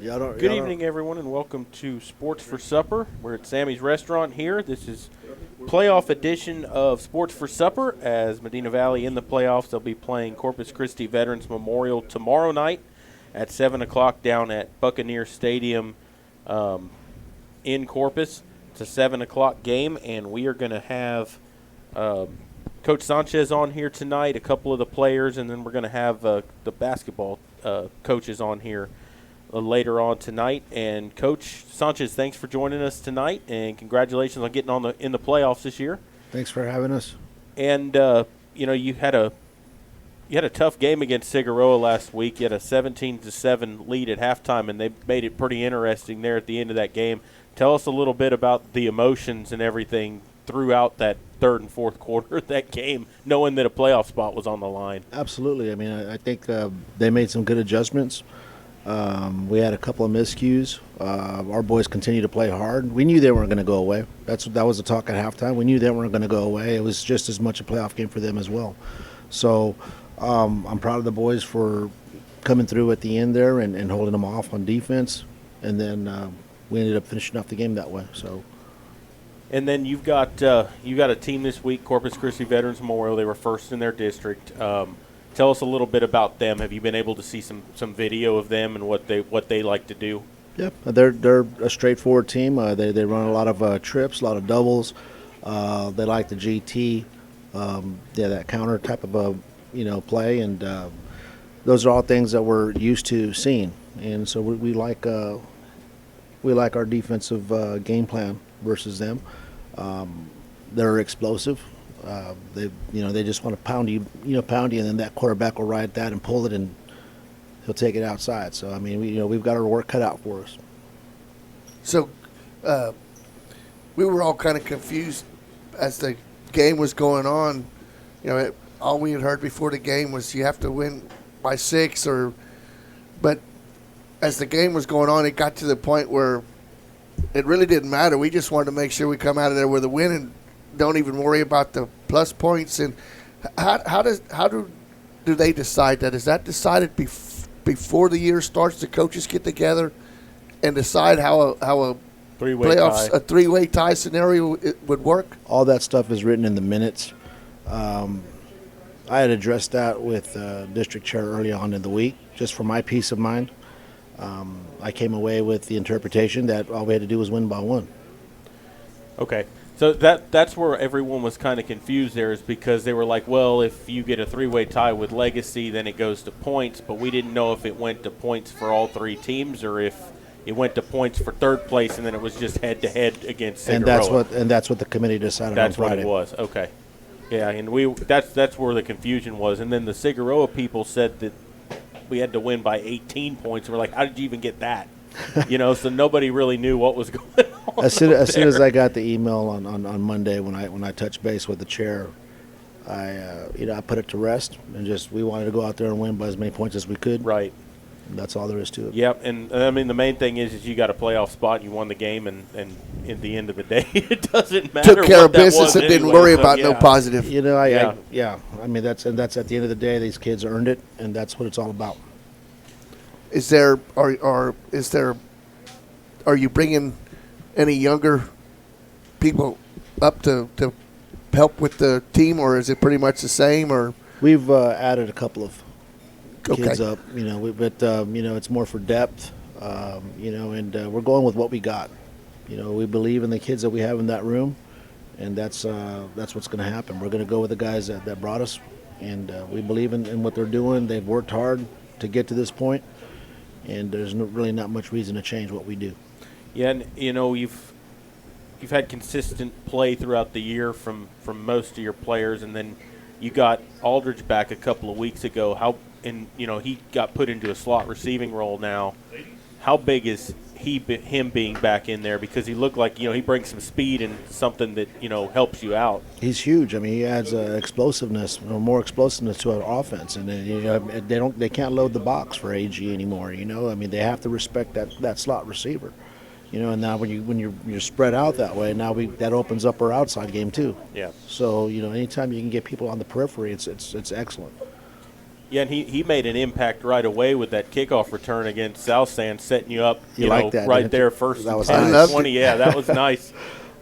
Good evening, everyone, and welcome to Sports for Supper. We're at Sammy's Restaurant here. This is playoff edition of Sports for Supper. As Medina Valley in the playoffs, they'll be playing Corpus Christi Veterans Memorial tomorrow night at 7 o'clock down at Buccaneer Stadium in Corpus. It's a 7 o'clock game, and we are going to have Coach Sanchez on here tonight, a couple of the players, and then we're going to have the basketball coaches on here later on tonight. And Coach Sanchez, thanks for joining us tonight, and congratulations on getting in the playoffs this year. Thanks for having us. And you had a tough game against Figueroa last week. You had a 17-7 lead at halftime, and they made it pretty interesting there at the end of that game. Tell us a little bit about the emotions and everything throughout that third and fourth quarter of that game, knowing that a playoff spot was on the line. Absolutely. I mean, I think they made some good adjustments. We had a couple of miscues. Our boys continue to play hard. We knew they weren't going to go away. That was the talk at halftime. We knew they weren't going to go away. It was just as much a playoff game for them as well. So I'm proud of the boys for coming through at the end there and holding them off on defense. And then we ended up finishing off the game that way. So. And then you've got a team this week, Corpus Christi Veterans Memorial. They were first in their district. Tell us a little bit about them. Have you been able to see some video of them and what they like to do? Yep, they're a straightforward team. They run a lot of trips, a lot of doubles. They like the GT, that counter type of play, and those are all things that we're used to seeing. And so we like our defensive game plan versus them. They're explosive. They just want to pound you, and then that quarterback will ride that and pull it, and he'll take it outside. So I mean, we've got our work cut out for us. So, we were all kind of confused as the game was going on. All we had heard before the game was you have to win by 6, but as the game was going on, it got to the point where it really didn't matter. We just wanted to make sure we come out of there with a win and don't even worry about the plus points. And how do they decide that? Is that decided before the year starts? The coaches get together and decide how a three-way tie scenario would work? All that stuff is written in the minutes. I had addressed that with district chair early on in the week, just for my peace of mind. I came away with the interpretation that all we had to do was win by 1. Okay. So that's where everyone was kind of confused there, is because they were like, well, if you get a three-way tie with Legacy, then it goes to points. But we didn't know if it went to points for all three teams or if it went to points for third place and then it was just head-to-head against Figueroa. And that's what the committee decided on Friday. That's what it was. Okay. Yeah, and that's where the confusion was. And then the Figueroa people said that we had to win by 18 points. And we're like, how did you even get that? So nobody really knew what was going on. As soon as I got the email on Monday when I touched base with the chair, I put it to rest and we wanted to go out there and win by as many points as we could. Right. That's all there is to it. Yep, and I mean the main thing is you got a playoff spot. You won the game, and at the end of the day, it doesn't matter. Took care of business and didn't worry about no positive. I mean that's at the end of the day, these kids earned it, and that's what it's all about. Are you bringing any younger people up to help with the team, or is it pretty much the same? Or we've added a couple of kids up, but it's more for depth, and we're going with what we got. We believe in the kids that we have in that room, and that's what's going to happen. We're going to go with the guys that brought us, and we believe in what they're doing. They've worked hard to get to this point, and there's really not much reason to change what we do. Yeah, and you've had consistent play throughout the year from most of your players, and then you got Aldridge back a couple of weeks ago. He got put into a slot receiving role now. How big is him being back in there, because he looked like he brings some speed and something that helps you out. He's huge. I mean, he adds explosiveness, more explosiveness to our offense, and they can't load the box for AG anymore. I mean, they have to respect that slot receiver. And now when you're spread out that way, now that opens up our outside game too. Yeah. So anytime you can get people on the periphery, it's excellent. Yeah, and he made an impact right away with that kickoff return against South San, setting you up, You like that, right didn't there, you? first That was 10, nice. 20. Yeah, that was nice.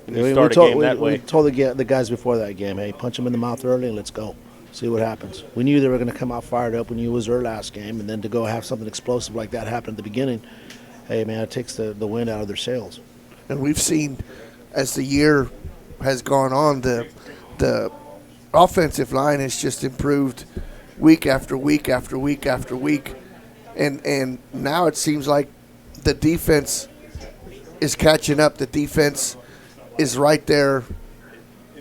And you We start a told- game that we way. told the guys before that game, hey, punch them in the mouth early and let's go. See what happens. We knew they were going to come out fired up. We knew it was their last game, and then to go have something explosive like that happen at the beginning, hey, man, it takes the wind out of their sails. And we've seen as the year has gone on, the offensive line has just improved week after week after week after week, and now it seems like the defense is catching up. The defense is right there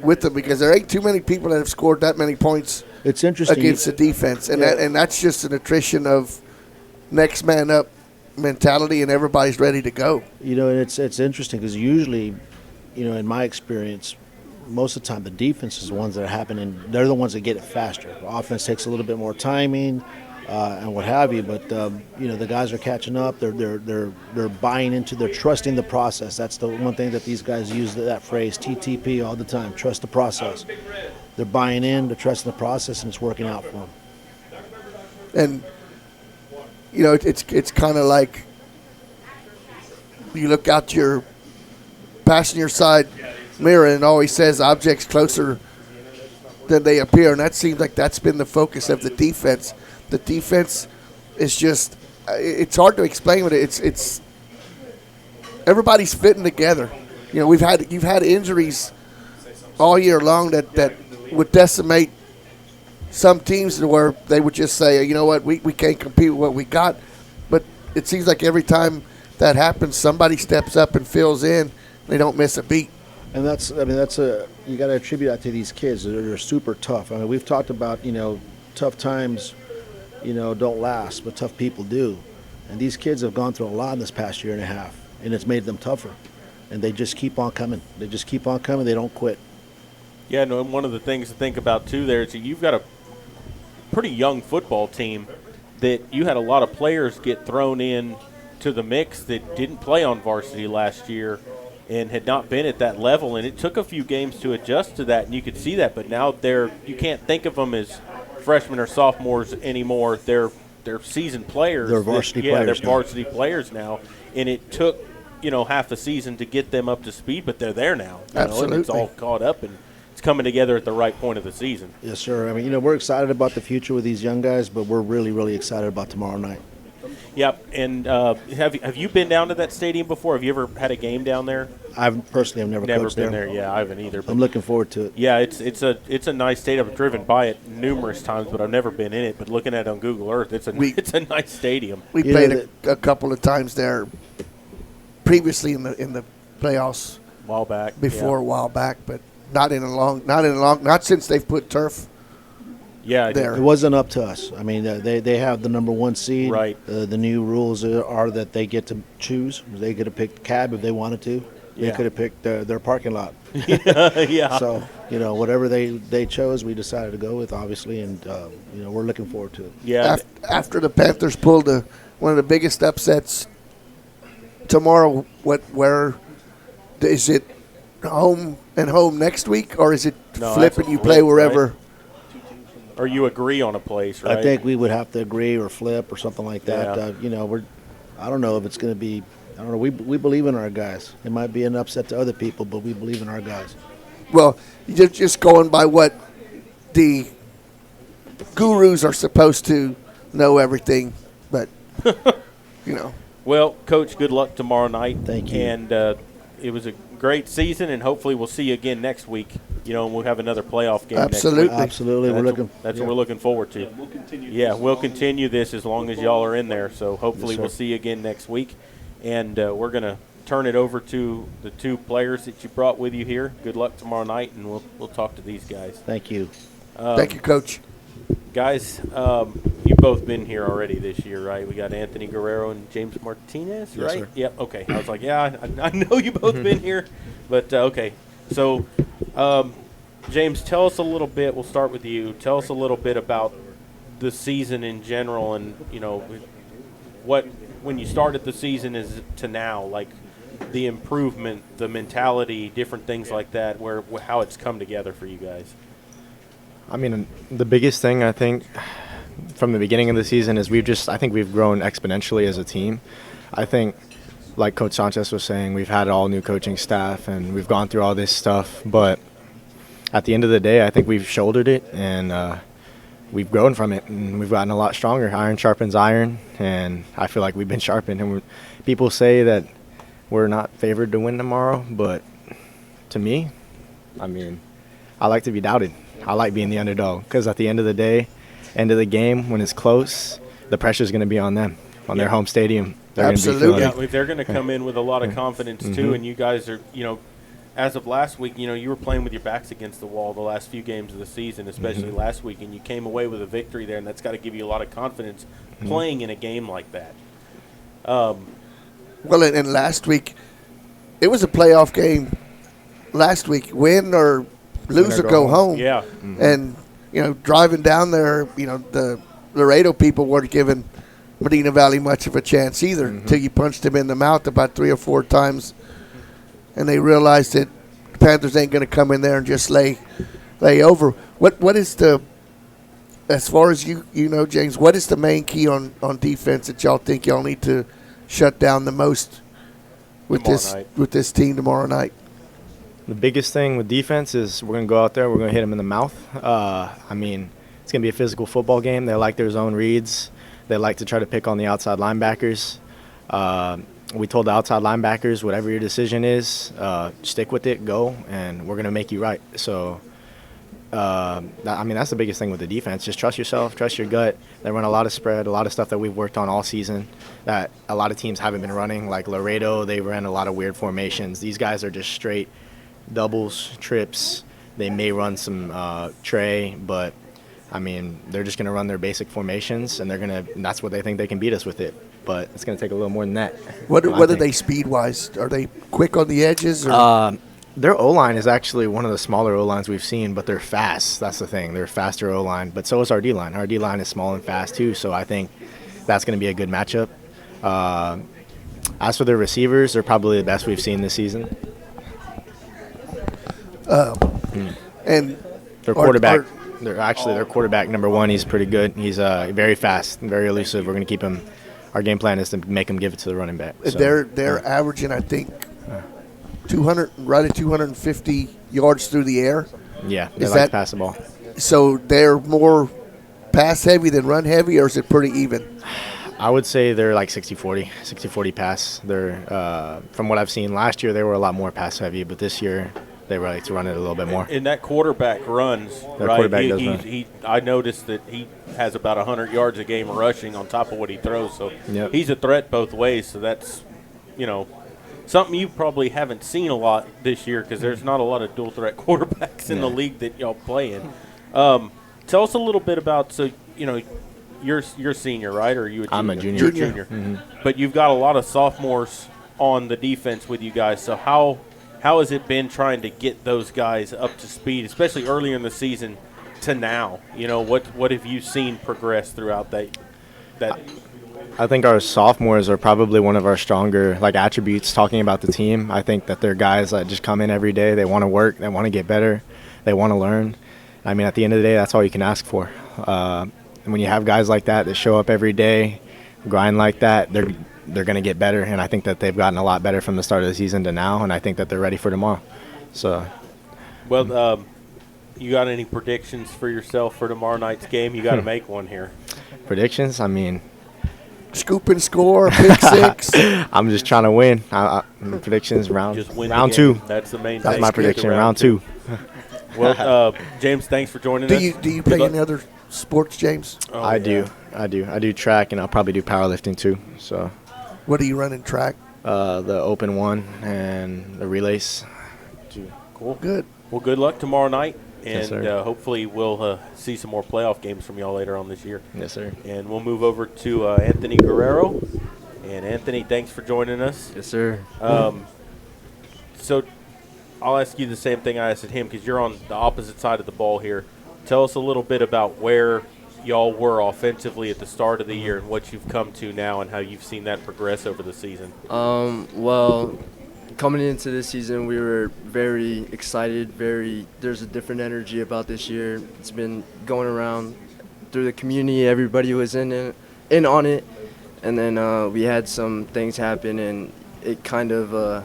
with them because there ain't too many people that have scored that many points It's interesting. against the defense, and Yeah. that's just an attrition of next man up mentality, and everybody's ready to go. You know, and it's interesting because usually, you know, in my experience, most of the time the defense is the ones that are happening. They're the ones that get it faster. The offense takes a little bit more timing, and what have you. But you know, the guys are catching up. They're buying into. They're trusting the process. That's the one thing that these guys use that phrase TTP all the time. Trust the process. They're buying in. They're trusting the process, and it's working out for them. And you know, it's kind of like you look out your passenger side mirror and it always says objects closer than they appear, and that seems like that's been the focus of the defense. The defense is just it's hard to explain, but it's everybody's fitting together. You know, you've had injuries all year long that would decimate some teams to where they would just say, you know what, we can't compete with what we got. But it seems like every time that happens, somebody steps up and fills in. They don't miss a beat. And that's you got to attribute that to these kids. They're super tough. I mean, we've talked about, you know, tough times, you know, don't last, but tough people do. And these kids have gone through a lot in this past year and a half, and it's made them tougher. And they just keep on coming. They just keep on coming. They don't quit. Yeah, no, and one of the things to think about, too, there is that you've got a pretty young football team that you had a lot of players get thrown in to the mix that didn't play on varsity last year and had not been at that level, and it took a few games to adjust to that, and you could see that. But now you can't think of them as freshmen or sophomores anymore. They're seasoned players. They're varsity Yeah, players they're now. varsity players now, and it took, you know, half a season to get them up to speed, but they're there now. You know, and it's Absolutely. all caught up, and it's coming together at the right point of the season. Yes, sir. I mean, you know, we're excited about the future with these young guys, but we're really, really excited about tomorrow night. Yep, and have you been down to that stadium before? Have you ever had a game down there? I've personally have never Never coached been there. Yeah, I haven't either. But I'm looking forward to it. yeah, it's a nice stadium. I've driven by it numerous times, but I've never been in it. But looking at it on Google Earth, it's a nice stadium. We You played know a couple of times there previously in the playoffs A while back. before a while back, but not since they've put turf Yeah, there. It wasn't up to us. I mean, they have the number one seed. Right. The new rules are that they get to choose. They get to pick cab if they wanted to. They Yeah. could have picked their parking lot. yeah. So, you know, whatever they chose, we decided to go with, obviously, and, you know, we're looking forward to it. Yeah. After the Panthers pulled one of the biggest upsets tomorrow, where is it? Home and home next week, or is it No, flip that's and you a play flip, wherever? Or you agree on a place, right? I think we would have to agree or flip or something like that. Yeah. You know, I don't know if it's going to be. I don't know. We believe in our guys. It might be an upset to other people, but we believe in our guys. Well, you're just going by what the gurus are supposed to know everything, but you know. Well, Coach, good luck tomorrow night. Thank you. And it was a great season, and hopefully we'll see you again next week. You know, and we'll have another playoff game Absolutely. next week. Absolutely, we're looking. That's yeah. what we're looking forward to. We'll continue. Yeah, we'll continue this as long as y'all are in there. So hopefully Yes, sir. we'll see you again next week. And we're going to turn it over to the two players that you brought with you here. Good luck tomorrow night, and we'll talk to these guys. Thank you. Thank you, Coach. Guys, you've both been here already this year, right? We got Anthony Guerrero and James Martinez, right? sir. Yep, okay. I was like, yeah, I know you both been here. But, okay. So, James, tell us a little bit. We'll start with you. Tell us a little bit about the season in general and, you know, when you started the season is to now, like the improvement, the mentality, different things like that, how it's come together for you guys. I mean, the biggest thing I think from the beginning of the season is I think we've grown exponentially as a team. I think, like Coach Sanchez was saying, we've had all new coaching staff and we've gone through all this stuff. But at the end of the day, I think we've shouldered it and we've grown from it and we've gotten a lot stronger. Iron sharpens iron, and I feel like we've been sharpened. And people say that we're not favored to win tomorrow, but to me, I mean, I like to be doubted. I like being the underdog because at the end of the day, end of the game, when it's close, the pressure is going to be on them, on their home stadium. They're Absolutely. Gonna be Yeah, feeling they're going to come in with a lot of confidence too, and you guys are, as of last week, you were playing with your backs against the wall the last few games of the season, especially last week, and you came away with a victory there, and that's got to give you a lot of confidence playing in a game like that. Well, and last week, it was a playoff game. Last week, win or lose or go home. Yeah. And, driving down there, the Laredo people weren't giving Medina Valley much of a chance either until you punched them in the mouth about 3 or 4 times. And they realized that the Panthers ain't going to come in there and just lay over. What is as far as you know, James, what is the main key on defense that y'all think y'all need to shut down the most with this team tomorrow night? The biggest thing with defense is we're going to go out there, we're going to hit them in the mouth. It's going to be a physical football game. They like their zone reads. They like to try to pick on the outside linebackers. We told the outside linebackers, whatever your decision is, stick with it, go, and we're going to make you right. So, that's the biggest thing with the defense. Just trust yourself, trust your gut. They run a lot of spread, a lot of stuff that we've worked on all season that a lot of teams haven't been running. Like Laredo, they ran a lot of weird formations. These guys are just straight doubles, trips. They may run some tray, but they're just going to run their basic formations, and that's what they think they can beat us with it. But it's going to take a little more than that. What are they speed-wise? Are they quick on the edges? Or? Their O-line is actually one of the smaller O-lines we've seen, but they're fast. That's the thing. They're a faster O-line, but so is our D-line. Our D-line is small and fast too, so I think that's going to be a good matchup. As for their receivers, they're probably the best we've seen this season. And their quarterback, their quarterback number 1, he's pretty good. He's very fast and very elusive. We're going to keep him. Our game plan is to make him give it to the running back. So, they're averaging, I think, 250 yards through the air. Yeah, they like to pass the ball. So they're more pass heavy than run heavy, or is it pretty even? I would say they're like 60-40 pass. They're from what I've seen last year, they were a lot more pass heavy, but this year they like to run it a little bit more. And that quarterback runs, Their right? quarterback does run. I noticed that he has about 100 yards a game rushing on top of what he throws. So Yep. he's a threat both ways. So that's, something you probably haven't seen a lot this year because there's not a lot of dual threat quarterbacks in the league that y'all play in. Tell us a little bit about, you're senior, right? Or are you a junior? I'm a junior. You're a junior. Mm-hmm. But you've got a lot of sophomores on the defense with you guys. So how has it been trying to get those guys up to speed, especially earlier in the season to now? What have you seen progress throughout that? I think our sophomores are probably one of our stronger attributes talking about the team. I think that they're guys that just come in every day. They want to work. They want to get better. They want to learn. At the end of the day, that's all you can ask for. And when you have guys like that show up every day, grind like that, they're going to get better. And I think that they've gotten a lot better from the start of the season to now, and I think that they're ready for tomorrow. So, well, you got any predictions for yourself for tomorrow night's game? You got to make one here. Predictions? Scoop and score, pick six. I'm just trying to win. Predictions round 2. That's the main thing. That's my prediction, round 2. Well, James, thanks for joining us. Do you play any other sports, James? Oh, I do. I do track, and I'll probably do powerlifting too. So, what do you run in track? The open one and the relays. Cool. Good. Well, good luck tomorrow night, Yes, and sir. hopefully we'll see some more playoff games from y'all later on this year. Yes, sir. And we'll move over to Anthony Guerrero. And Anthony, thanks for joining us. Yes, sir. So I'll ask you the same thing I asked him because you're on the opposite side of the ball here. Tell us a little bit about where y'all were offensively at the start of the year and what you've come to now and how you've seen that progress over the season. Well, coming into this season, we were very excited. There's a different energy about this year. It's been going around through the community. Everybody was in on it, and then we had some things happen, and it kind of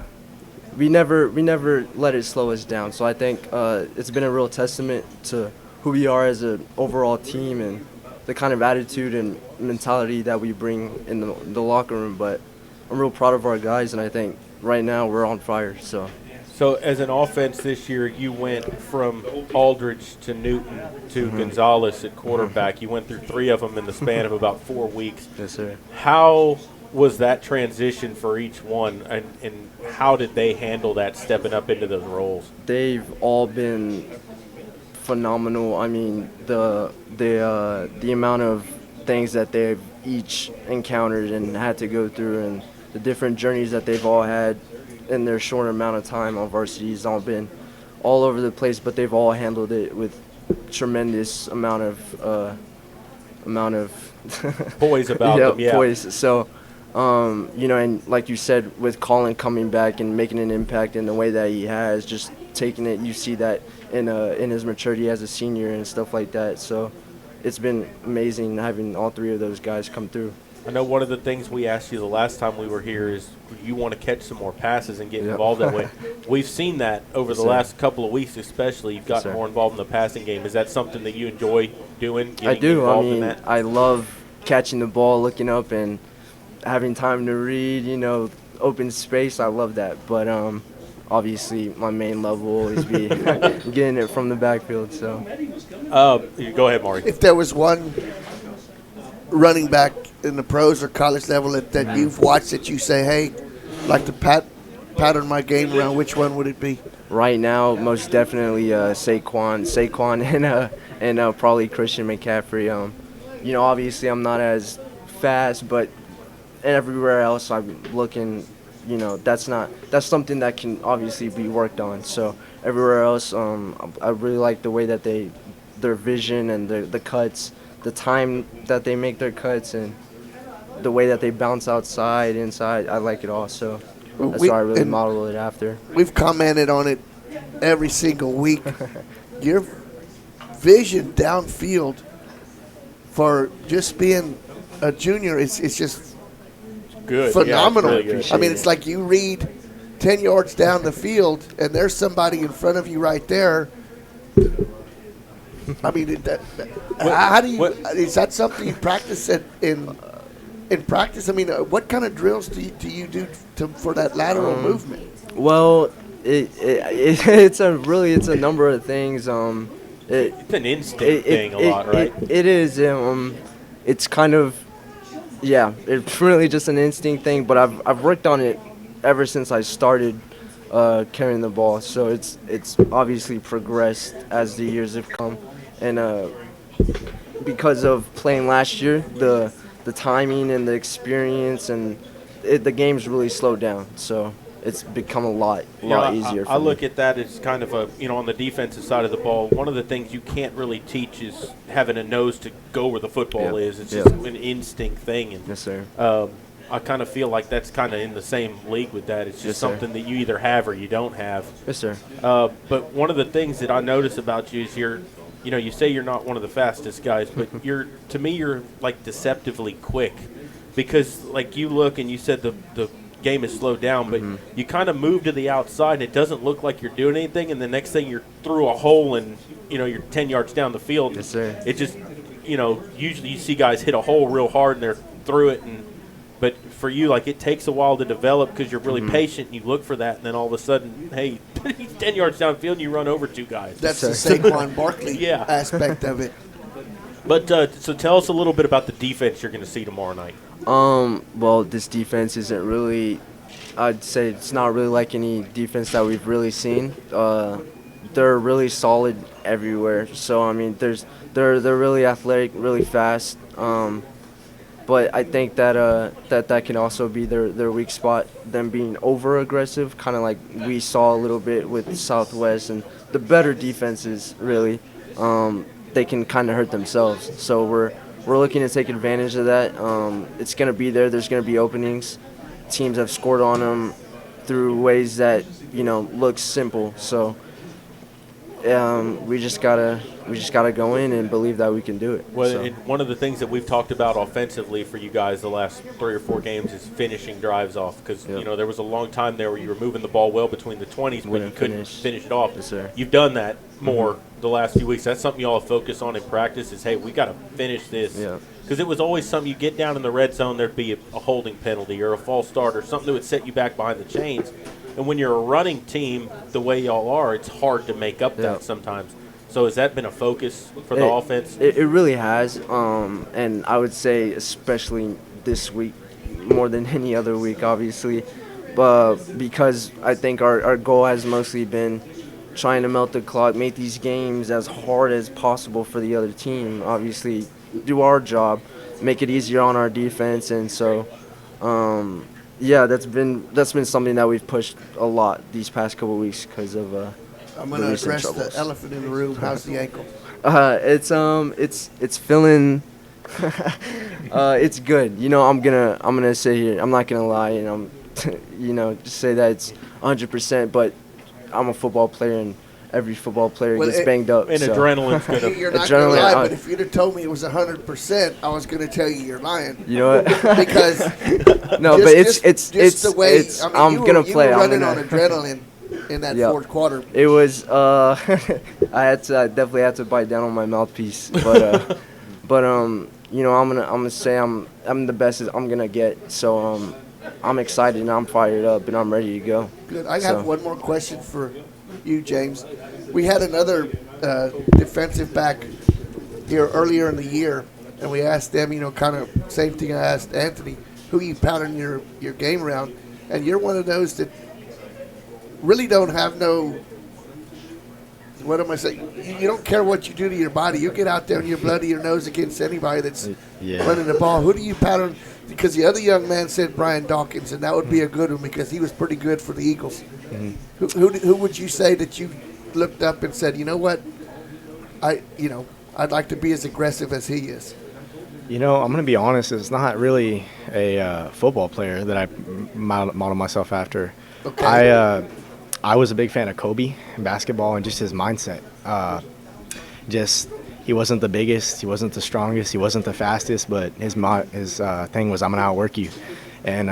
we never let it slow us down. So I think it's been a real testament to who we are as an overall team and the kind of attitude and mentality that we bring in the locker room. But I'm real proud of our guys, and I think right now we're on fire. So as an offense this year, you went from Aldridge to Newton to Gonzalez at quarterback. You went through 3 of them in the span of about 4 weeks. Yes, sir. How was that transition for each one, and how did they handle that, stepping up into those roles? They've all been phenomenal. I mean, the amount of things that they've each encountered and had to go through, and the different journeys that they've all had in their short amount of time on varsity has all been all over the place, but they've all handled it with tremendous amount of Poise about them, yeah. Poise. So, and like you said, with Colin coming back and making an impact in the way that he has, just taking it, you see that in his maturity as a senior and stuff like that. So, it's been amazing having all 3 of those guys come through. I know one of the things we asked you the last time we were here is you want to catch some more passes and get involved that way. We've seen that over the last couple of weeks especially. You've gotten more involved in the passing game. Is that something that you enjoy doing, I do. involved in that? I love catching the ball, looking up, and having time to read, open space. I love that. But obviously my main love will always be getting it from the backfield. So. Go ahead, Maury. If there was one running back in the pros or college level that you've watched that you say, hey, like to pattern my game around, which one would it be? Right now, most definitely Saquon and probably Christian McCaffrey. Obviously I'm not as fast, but everywhere else I'm looking, that's something that can obviously be worked on. So everywhere else, I really like the way that their vision and the cuts, the time that they make their cuts, and the way that they bounce outside, inside. I like it all. So that's why I really model it after. We've commented on it every single week. Your vision downfield for just being a junior is just good, phenomenal. Yeah, it's really good. I mean, it's like you read 10 yards down the field, and there's somebody in front of you right there. I mean, how do you? Is that something you practice in practice? I mean, what kind of drills do you do for that lateral movement? Well, it's a number of things. It's an instinct thing a lot, right? It is. It's kind of, it's really just an instinct thing. But I've worked on it ever since I started carrying the ball. So it's obviously progressed as the years have come, and because of playing last year, the timing and the experience and the game's really slowed down. So it's become a lot easier for me. I look at that as kind of on the defensive side of the ball, one of the things you can't really teach is having a nose to go where the football is. It's just an instinct thing. And, yes, sir. I kind of feel like that's kind of in the same league with that. It's just something that you either have or you don't have. Yes, sir. But one of the things that I notice about you is you say you're not one of the fastest guys, but to me you're like deceptively quick, because like you look and you said the game is slowed down, but you kind of move to the outside and it doesn't look like you're doing anything, and the next thing you're through a hole and you're 10 yards down the field. Yes, sir. It just usually you see guys hit a hole real hard and they're through it, but for you, like, it takes a while to develop because you're really patient and you look for that, and then all of a sudden, hey, he's 10 yards downfield and you run over 2 guys. That's the Saquon Barkley aspect of it. But so tell us a little bit about the defense you're going to see tomorrow night. Well, this defense isn't really, I'd say it's not really like any defense that we've really seen. They're really solid everywhere. So, I mean, they're really athletic, really fast. But I think that can also be their weak spot, them being over-aggressive, kind of like we saw a little bit with Southwest. And the better defenses, really, they can kind of hurt themselves. So we're looking to take advantage of that. It's going to be there. There's going to be openings. Teams have scored on them through ways that, look simple. So we just gotta go in and believe that we can do it. Well, So, and one of the things that we've talked about offensively for you guys the last 3 or 4 games is finishing drives off, because Yep. there was a long time there where you were moving the ball well between the 20s, but you Wouldn't couldn't finish it off. Yes, sir. You've done that more the last few weeks. That's something you all focus on in practice is, hey, we got to finish this. Yeah. Because it was always something you get down in the red zone, there'd be a holding penalty or a false start or something that would set you back behind the chains. And when you're a running team the way y'all are, it's hard to make up Yeah. that sometimes. So has that been a focus for the offense? It really has, and I would say especially this week more than any other week, obviously, but because I think our goal has mostly been trying to melt the clock, make these games as hard as possible for the other team. Obviously, do our job, make it easier on our defense, and so. Yeah, that's been something that we've pushed a lot these past couple of weeks because of I'm the going to recent address troubles. the elephant in the room. How's the ankle? It's feeling it's good. I'm gonna sit here. I'm not gonna lie, and I'm just say that it's 100%. But I'm a football player, and every football player Well, gets banged up. And so. adrenaline's going to You're not going to Adrenaline, lie, I- but if you'd have told me it was 100%, I was going to tell you you're lying. You know what? Because No, just, but it's just the way. it's I mean, I'm you gonna were, you play. were I'm running gonna, on adrenaline in that Yeah. fourth quarter. It was I definitely had to bite down on my mouthpiece, but I'm gonna say I'm the best as I'm gonna get. So I'm excited and I'm fired up and I'm ready to go. Good. I So- have one more question for you, James. We had another defensive back here earlier in the year, and we asked them, kind of same thing I asked Anthony, who you pattern your game around, and you're one of those that really don't have no. What am I saying? You don't care what you do to your body. You get out there and you bloody your nose against anybody that's running the ball. Who do you pattern? Because the other young man said Brian Dawkins, and that would be a good one because he was pretty good for the Eagles. Who would you say that you looked up and said, you know what, I'd like to be as aggressive as he is? I'm going to be honest. It's not really a football player that I model myself after. Okay. I was a big fan of Kobe in basketball and just his mindset. He wasn't the biggest, he wasn't the strongest, he wasn't the fastest, but his thing was, I'm going to outwork you. And,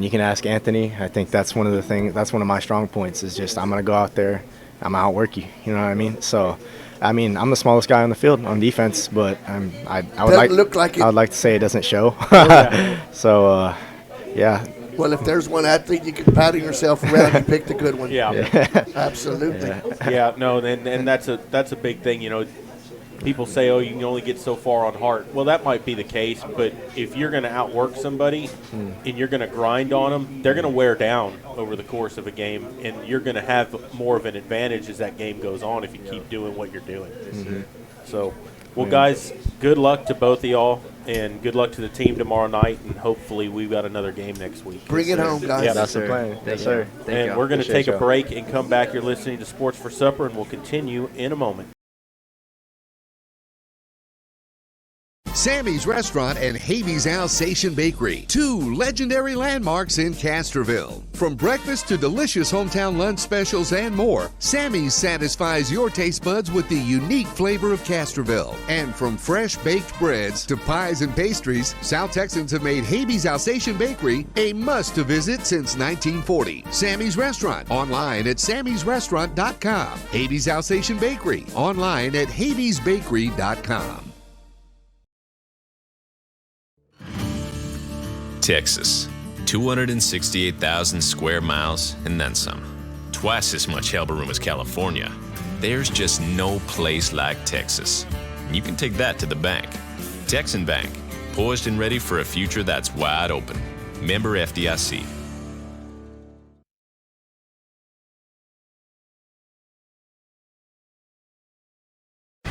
you can ask Anthony. I think that's one of my strong points is just I'm going to go out there, I'm going to outwork you. You know what I mean? So, I'm the smallest guy on the field on defense, but I would like to say it doesn't show. So, yeah. Well, if there's one athlete you can pattern yourself around, you picked a good one. Yeah. Absolutely. Yeah, no, and that's a big thing. People say, oh, you can only get so far on heart. Well, that might be the case, but if you're going to outwork somebody and you're going to grind on them, they're going to wear down over the course of a game, and you're going to have more of an advantage as that game goes on if you keep doing what you're doing. So, well, guys, good luck to both of y'all, and good luck to the team tomorrow night, and hopefully we've got another game next week. Bring it home, guys. Yeah, That's the plan. Yes, sir. And we're going to Appreciate take a y'all. break and come back. You're listening to Sports for Supper, and we'll continue in a moment. Sammy's Restaurant and Havy's Alsatian Bakery, 2 legendary landmarks in Castroville. From breakfast to delicious hometown lunch specials and more, Sammy's satisfies your taste buds with the unique flavor of Castroville. And from fresh baked breads to pies and pastries, South Texans have made Havy's Alsatian Bakery a must-to-visit since 1940. Sammy's Restaurant, online at sammysrestaurant.com. Havy's Alsatian Bakery, online at havysbakery.com. Texas, 268,000 square miles and then some. Twice as much elbow room as California. There's just no place like Texas. And you can take that to the bank. Texan Bank, poised and ready for a future that's wide open. Member FDIC.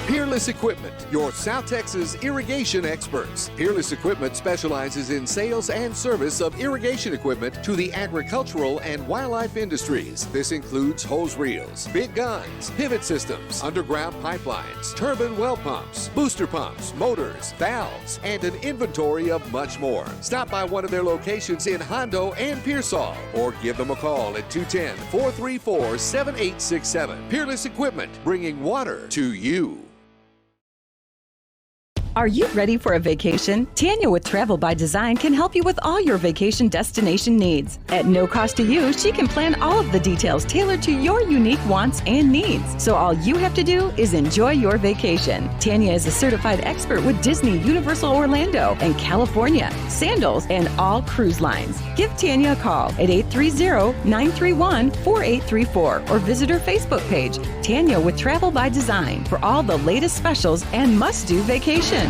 Peerless Peerless Equipment, your South Texas irrigation experts. Peerless Equipment specializes in sales and service of irrigation equipment to the agricultural and wildlife industries. This includes hose reels, big guns, pivot systems, underground pipelines, turbine well pumps, booster pumps, motors, valves, and an inventory of much more. Stop by one of their locations in Hondo and Pearsall, or give them a call at 210-434-7867. Peerless Equipment, bringing water to you. Are you ready for a vacation? Tanya with Travel by Design can help you with all your vacation destination needs. At no cost to you, she can plan all of the details tailored to your unique wants and needs. So all you have to do is enjoy your vacation. Tanya is a certified expert with Disney, Universal Orlando, and California, Sandals, and all cruise lines. Give Tanya a call at 830-931-4834 or visit her Facebook page, Tanya with Travel by Design, for all the latest specials and must-do vacations.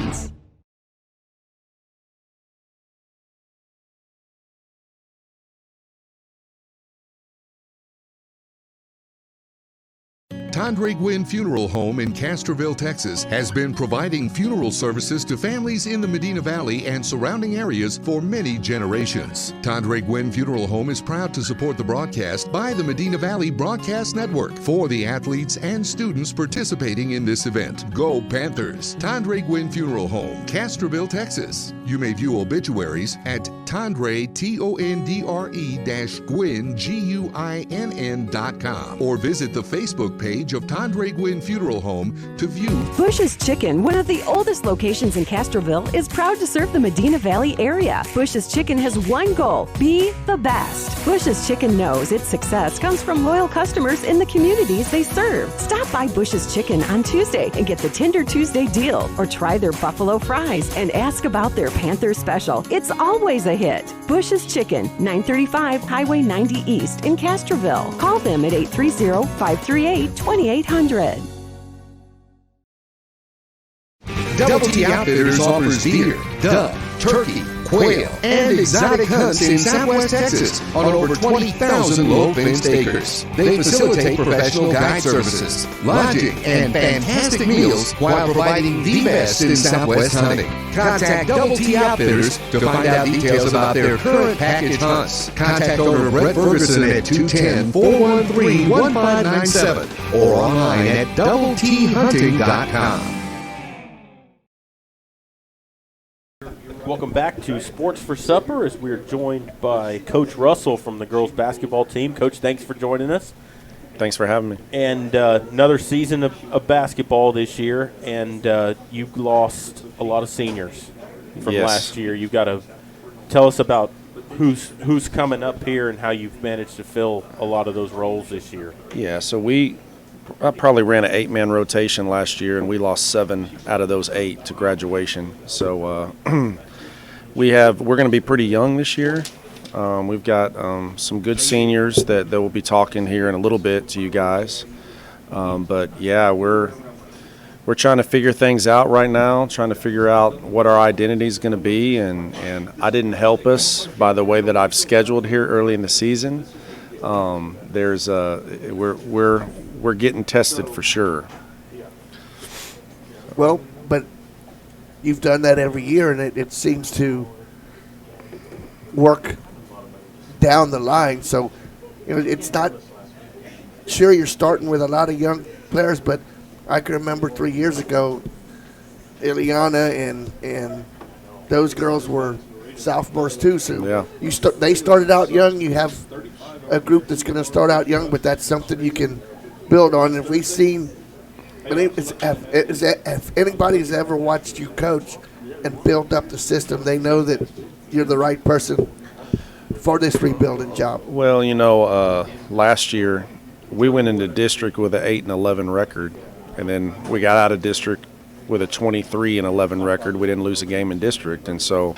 Tondre Gwynn Funeral Home in Castroville, Texas, has been providing funeral services to families in the Medina Valley and surrounding areas for many generations. Tondre Gwynn Funeral Home is proud to support the broadcast by the Medina Valley Broadcast Network for the athletes and students participating in this event. Go Panthers! Tondre Gwynn Funeral Home, Castroville, Texas. You may view obituaries at Tondre, Tondre-Gwynn, Guinn.com, or visit the Facebook page of Tondre Gwynn Funeral Home to view. Bush's Chicken, one of the oldest locations in Castroville, is proud to serve the Medina Valley area. Bush's Chicken has one goal: be the best. Bush's Chicken knows its success comes from loyal customers in the communities they serve. Stop by Bush's Chicken on Tuesday and get the Tender Tuesday deal, or try their buffalo fries and ask about their Panther special. It's always a hit. Bush's Chicken, 935 Highway 90 East in Castroville. Call them at 830-538-2800. Double T Outfitters offers deer, dove, turkey, quail, and exotic hunts in Southwest Texas on over 20,000 low-fenced acres. They facilitate professional guide services, lodging, and fantastic meals while providing the best in Southwest hunting. Contact Double T Outfitters to find out details about their current package hunts. Contact owner Brett Ferguson at 210-413-1597 or online at DoubleTHunting.com. Welcome back to Sports for Supper, as we're joined by Coach Russell from the girls basketball team. Coach, thanks for joining us. Thanks for having me. And another season of basketball this year, and you've lost a lot of seniors from last year. You've got to tell us about who's coming up here and how you've managed to fill a lot of those roles this year. Yeah, so I probably ran an 8-man rotation last year, and we lost 7 out of those 8 to graduation. So we're going to be pretty young this year. We've got some good seniors that will be talking here in a little bit to you guys. But yeah, we're trying to figure things out right now, trying to figure out what our identity is going to be, and I didn't help us by the way that I've scheduled here early in the season. We're getting tested for sure. Well, but you've done that every year, and it seems to work down the line. So, it's not sure you're starting with a lot of young players, but I can remember 3 years ago, Ileana and those girls were sophomores too. So yeah. They started out young. You have a group that's going to start out young, but that's something you can build on. And if we've seen, if anybody's ever watched you coach and build up the system, they know that you're the right person for this rebuilding job. Well, last year we went into district with an 8-11 record, and then we got out of district with a 23-11 record. We didn't lose a game in district, and so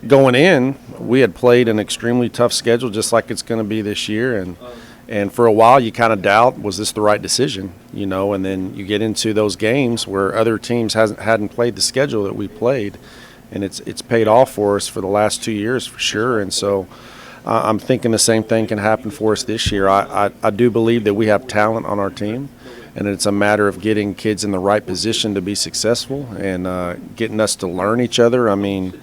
going in, we had played an extremely tough schedule, just like it's going to be this year, and for a while you kind of doubt, was this the right decision, and then you get into those games where other teams hadn't played the schedule that we played, and it's paid off for us for the last 2 years for sure. And so I'm thinking the same thing can happen for us this year. I do believe that we have talent on our team, and it's a matter of getting kids in the right position to be successful and getting us to learn each other. I mean,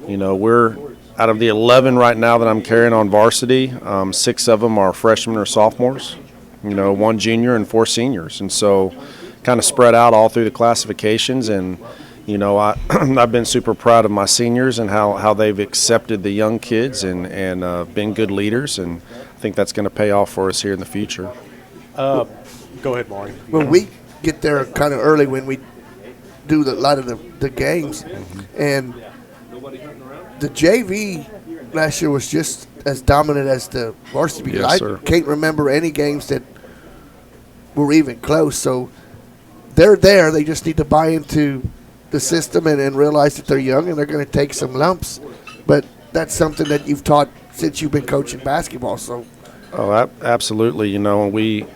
we're out of the 11 right now that I'm carrying on varsity, 6 of them are freshmen or sophomores, 1 junior and 4 seniors. And so kind of spread out all through the classifications. And, I've been super proud of my seniors and how they've accepted the young kids and been good leaders. And I think that's going to pay off for us here in the future. Go ahead, Maury. Well, we get there kind of early when we do a lot of the games. And the JV last year was just as dominant as the varsity. Yes, I sir. can't remember any games that were even close. So they're there. They just need to buy into the system and realize that they're young and they're going to take some lumps. But that's something that you've taught since you've been coaching basketball. So, Absolutely. We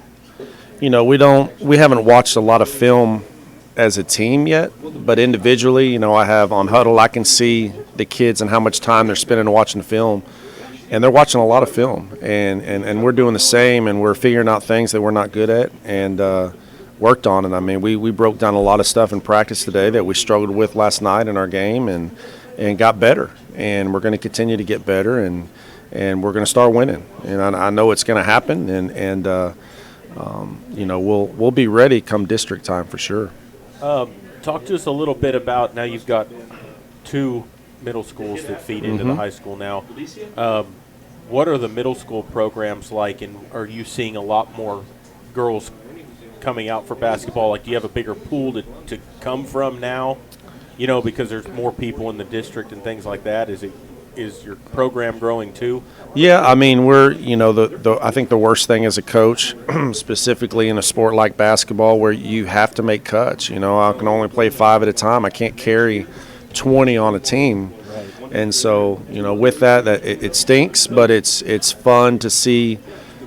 haven't watched a lot of film as a team yet, but individually, I have on Huddle, I can see the kids and how much time they're spending watching film, and they're watching a lot of film, and we're doing the same, and we're figuring out things that we're not good at and worked on it. I mean, we broke down a lot of stuff in practice today that we struggled with last night in our game and got better, and we're going to continue to get better, and we're going to start winning, and I know it's going to happen, and we'll be ready come district time for sure. Talk to us a little bit about, now you've got 2 middle schools that feed into the high school now. What are the middle school programs like, and are you seeing a lot more girls coming out for basketball? Like, do you have a bigger pool to come from now, because there's more people in the district and things like that? Is your program growing too? Yeah, I mean, we're, I think the worst thing as a coach, specifically in a sport like basketball where you have to make cuts. I can only play 5 at a time. I can't carry 20 on a team. And so, with that it stinks, but it's fun to see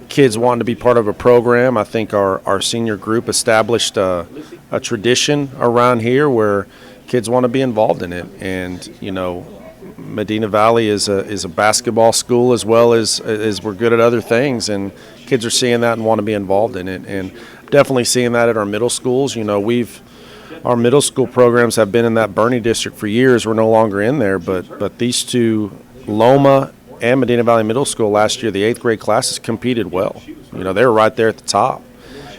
kids wanting to be part of a program. I think our senior group established a tradition around here where kids want to be involved in it. And, Medina Valley is a basketball school as well as we're good at other things, and kids are seeing that and want to be involved in it. And definitely seeing that at our middle schools. Our middle school programs have been in that Bernie district for years. We're no longer in there, but these 2, Loma and Medina Valley Middle School last year, the 8th grade classes competed well. They were right there at the top.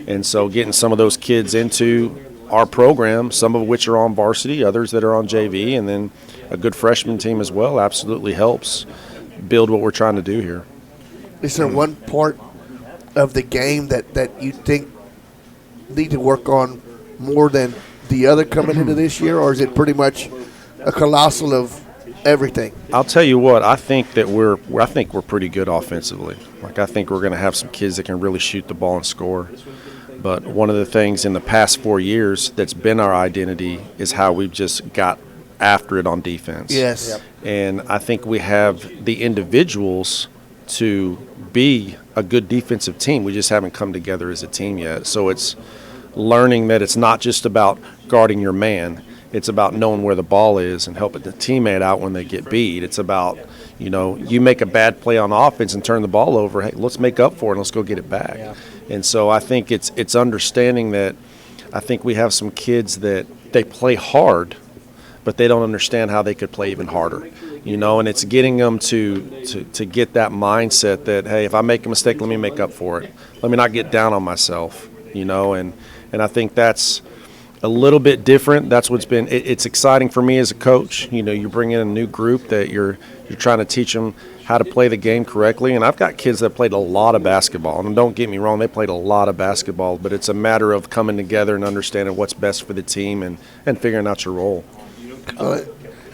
And so getting some of those kids into our program, some of which are on varsity, others that are on JV, and then a good freshman team as well, absolutely helps build what we're trying to do here. is there one part of the game that you think need to work on more than the other coming into this year, or is it pretty much a colossal of everything? I'll tell you what, I think we're pretty good offensively. I think we're going to have some kids that can really shoot the ball and score. But one of the things in the past 4 years that's been our identity is how we've just got after it on defense. Yes. Yep. And I think we have the individuals to be a good defensive team. We just haven't come together as a team yet. So it's learning that it's not just about guarding your man. It's about knowing where the ball is and helping the teammate out when they get beat. It's about, you make a bad play on offense and turn the ball over. Hey, let's make up for it and let's go get it back. Yeah. And so I think it's understanding that I think we have some kids that they play hard, but they don't understand how they could play even harder. And it's getting them to get that mindset that, hey, if I make a mistake, let me make up for it. Let me not get down on myself, and I think that's a little bit different. That's what's been it's exciting for me as a coach. You bring in a new group that you're trying to teach them how to play the game correctly. And I've got kids that played a lot of basketball. And don't get me wrong, they played a lot of basketball, but it's a matter of coming together and understanding what's best for the team and figuring out your role.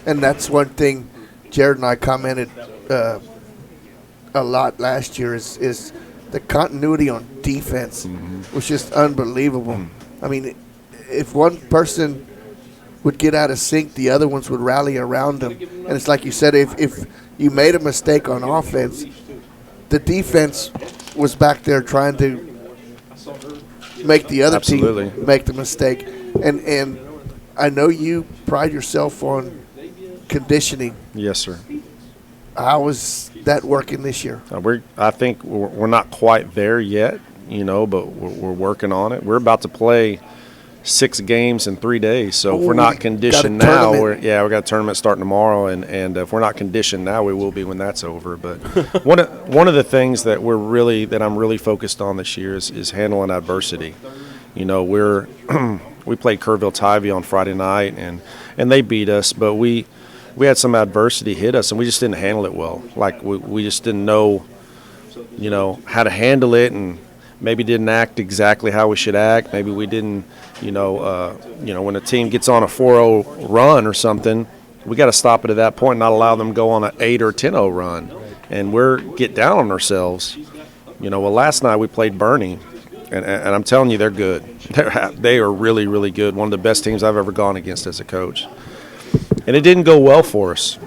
And that's one thing Jared and I commented a lot last year is the continuity on defense was just unbelievable. I mean, if one person would get out of sync, the other ones would rally around them. And it's like you said, if you made a mistake on offense, the defense was back there trying to make the other Absolutely. team make the mistake. And I know you pride yourself on conditioning. Yes, sir. How is that working this year? I think we're not quite there yet. but we're working on it. We're about to play 6 games in 3 days, so if we're not conditioned now, we got a tournament starting tomorrow, and if we're not conditioned now, we will be when that's over. But one of the things that I'm really focused on this year is handling adversity. We played Kerrville Tivy on Friday night, and they beat us, but we had some adversity hit us, and we just didn't handle it well. Like we just didn't know, how to handle it, and maybe didn't act exactly how we should act. Maybe we didn't, when a team gets on a 4-0 run or something, we got to stop it at that point, and not allow them to go on an 8 or 10-0 run, and get down on ourselves. Last night we played Bernie. And I'm telling you, they're good. They are really, really good. One of the best teams I've ever gone against as a coach. And it didn't go well for us,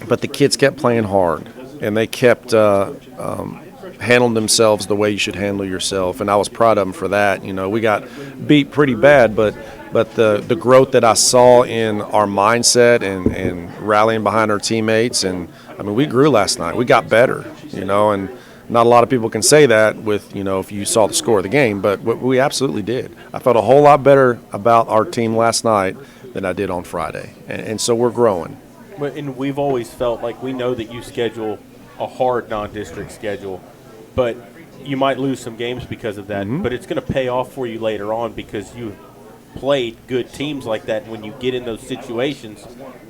but the kids kept playing hard, and they kept handling themselves the way you should handle yourself. And I was proud of them for that. We got beat pretty bad, but the growth that I saw in our mindset and rallying behind our teammates, and we grew last night. We got better, and not a lot of people can say that with, if you saw the score of the game, but we absolutely did. I felt a whole lot better about our team last night than I did on Friday, and so we're growing. And we've always felt like we know that you schedule a hard non-district schedule, but you might lose some games because of that, but it's going to pay off for you later on because you played good teams like that. And when you get in those situations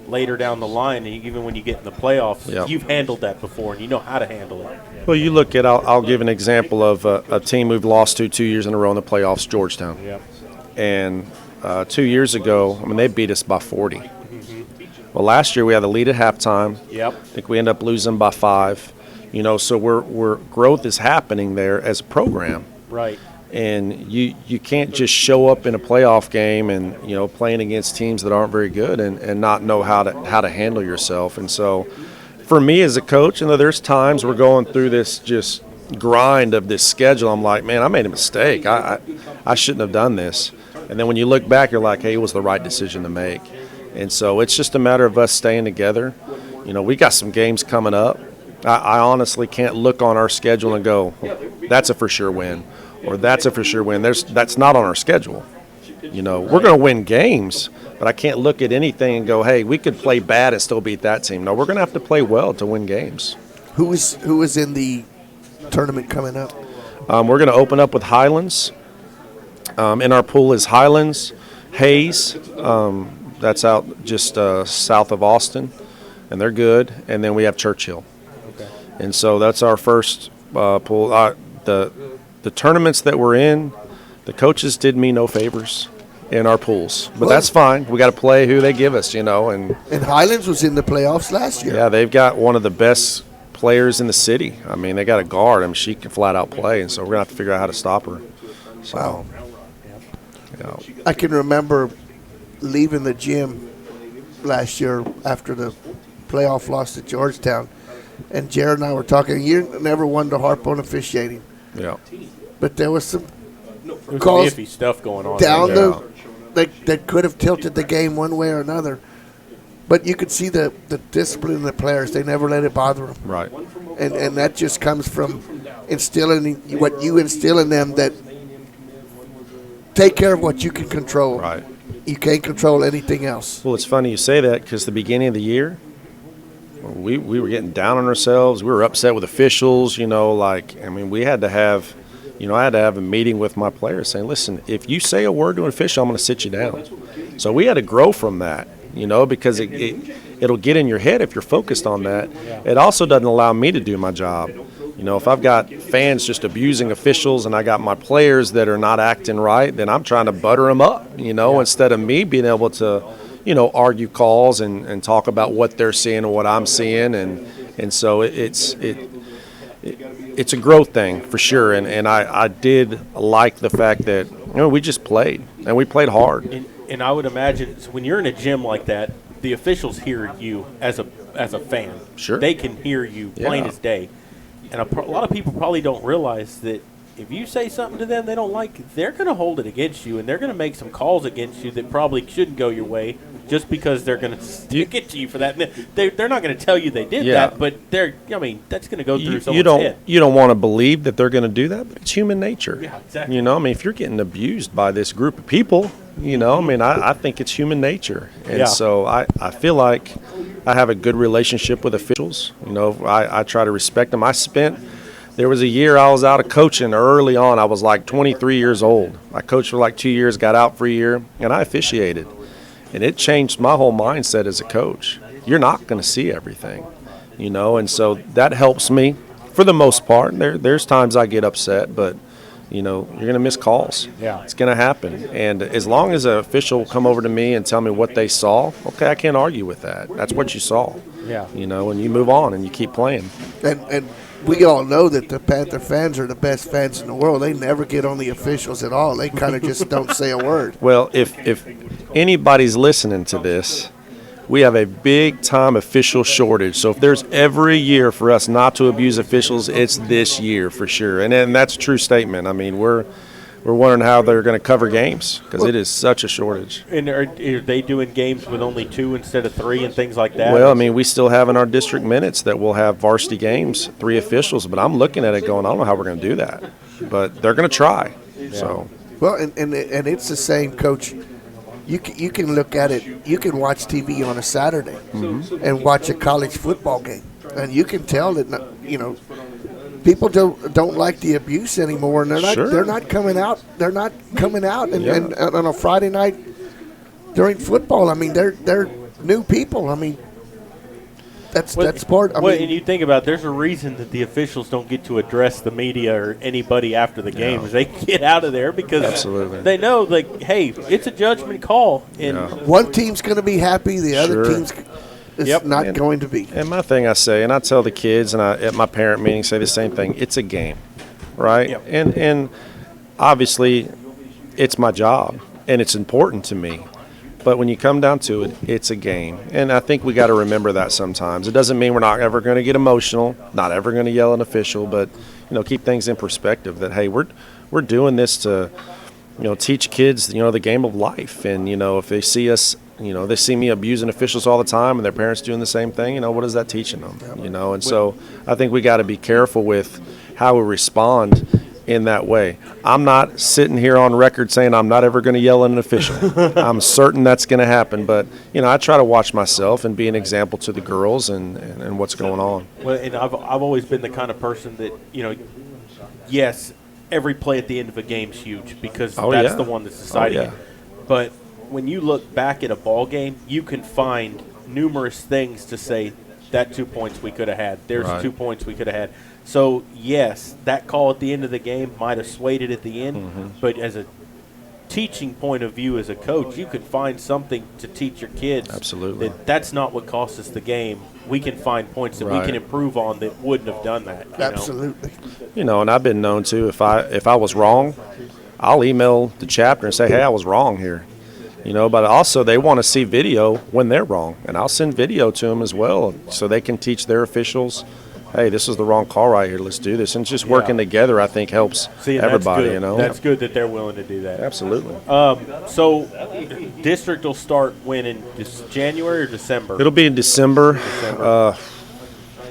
later down the line, and even when you get in the playoffs, you've handled that before and you know how to handle it. Well, you look at, I'll give an example of a team we've lost to 2 years in a row in the playoffs, Georgetown. Yep. And 2 years ago, they beat us by 40. Well, last year we had the lead at halftime. Yep. I think we end up losing by 5. So we're growth is happening there as a program. Right. And you can't just show up in a playoff game and playing against teams that aren't very good and not know how to handle yourself. And so for me as a coach, there's times we're going through this just grind of this schedule. I'm like, man, I made a mistake. I shouldn't have done this. And then when you look back, you're like, hey, it was the right decision to make. And so it's just a matter of us staying together. We got some games coming up. I honestly can't look on our schedule and go, that's a for sure win, or that's a for sure win. That's not on our schedule. We're going to win games, but I can't look at anything and go, hey, we could play bad and still beat that team. No, we're going to have to play well to win games. Who is in the tournament coming up? We're going to open up with Highlands. In our pool is Highlands, Hayes. That's out just south of Austin, and they're good. And then we have Churchill. Okay. And so that's our first pool. The tournaments that we're in, the coaches did me no favors in our pools, but that's fine. We got to play who they give us, And Highlands was in the playoffs last year. Yeah, they've got one of the best players in the city. They got a guard. She can flat out play, and so we're gonna have to figure out how to stop her. So, wow. I can remember leaving the gym last year after the playoff loss to Georgetown, and Jared and I were talking. You never wanted to harp on officiating. Yeah. But there was some calls iffy stuff going on down that could have tilted the game one way or another. But you could see the discipline in the players. They never let it bother them. Right. And that just comes from instilling what you instill in them, that take care of what you can control. Right. You can't control anything else. Well, it's funny you say that because the beginning of the year, we were getting down on ourselves. We were upset with officials, we had to have, I had to have a meeting with my players saying, listen, if you say a word to an official, I'm going to sit you down. So we had to grow from that, because it'll get in your head if you're focused on that. It also doesn't allow me to do my job. If I've got fans just abusing officials and I got my players that are not acting right, then I'm trying to butter them up, instead of me being able to, argue calls and talk about what they're seeing and what I'm seeing. And so it's a growth thing for sure. And I did like the fact that, we just played and we played hard. And I would imagine when you're in a gym like that, the officials hear you as a fan. Sure. They can hear you plain as day. And a lot of people probably don't realize that if you say something to them they don't like, they're going to hold it against you, and they're going to make some calls against you that probably shouldn't go your way just because they're going to stick it to you for that. They're not going to tell you they did that, but that's going to go through someone's head. You don't want to believe that they're going to do that, but it's human nature. Yeah, exactly. If you're getting abused by this group of people, I think it's human nature. And so I feel like I have a good relationship with officials. I try to respect them. There was a year I was out of coaching early on. I was like 23 years old. I coached for like 2 years, got out for a year, and I officiated. And it changed my whole mindset as a coach. You're not going to see everything, and so that helps me for the most part. There's times I get upset, but, you're going to miss calls. Yeah. It's going to happen. And as long as an official come over to me and tell me what they saw, okay, I can't argue with that. That's what you saw. Yeah. And you move on and you keep playing. And we all know that the Panther fans are the best fans in the world. They never get on the officials at all. They kind of just don't say a word. Well, if anybody's listening to this, we have a big-time official shortage. So if there's ever a year for us not to abuse officials, it's this year for sure. And that's a true statement. I mean, we're wondering how they're going to cover games because it is such a shortage. And are they doing games with only 2 instead of 3 and things like that? Well, I mean, we still have in our district minutes that we'll have varsity games, 3 officials, but I'm looking at it going, I don't know how we're going to do that. But they're going to try. Yeah. So. Well, and it's the same, Coach. You can look at it. You can watch TV on a Saturday and watch a college football game, and you can tell that people don't like the abuse anymore, and they're not coming out. They're not coming out, and on a Friday night during football. I mean, they're new people. I mean, that's part. And you think about it, there's a reason that the officials don't get to address the media or anybody after the game. Is they get out of there because they know, like, hey, it's a judgment call. And one team's going to be happy, the other team's not going to be. And my thing I say, and I tell the kids, and I at my parent meetings say the same thing, it's a game, right? Yep. And obviously it's my job, and it's important to me. But when you come down to it, it's a game. And I think we got to remember that sometimes. It doesn't mean we're not ever going to get emotional, not ever going to yell at an official, but, keep things in perspective that, hey, we're doing this to, teach kids, the game of life. And, if they see us, they see me abusing officials all the time and their parents doing the same thing, what is that teaching them? And so I think we got to be careful with how we respond in that way. I'm not sitting here on record saying I'm not ever going to yell at an official. I'm certain that's going to happen, but I try to watch myself and be an example to the girls and what's going on. Well, and I've always been the kind of person that yes, every play at the end of a game's huge because that's the one that's deciding it. But when you look back at a ball game, you can find numerous things to say that 2 points we could have had. There's 2 points we could have had. So, yes, that call at the end of the game might have swayed it at the end, but as a teaching point of view as a coach, you could find something to teach your kids. Absolutely. That's not what cost us the game. We can find points that we can improve on that wouldn't have done that. Absolutely. And I've been known to, if I was wrong, I'll email the chapter and say, hey, I was wrong here. But also they want to see video when they're wrong, and I'll send video to them as well so they can teach their officials, hey, this is the wrong call right here. Let's do this. And just working together, I think, helps everybody, That's good that they're willing to do that. Absolutely. So district will start when, in January or December? It'll be in December.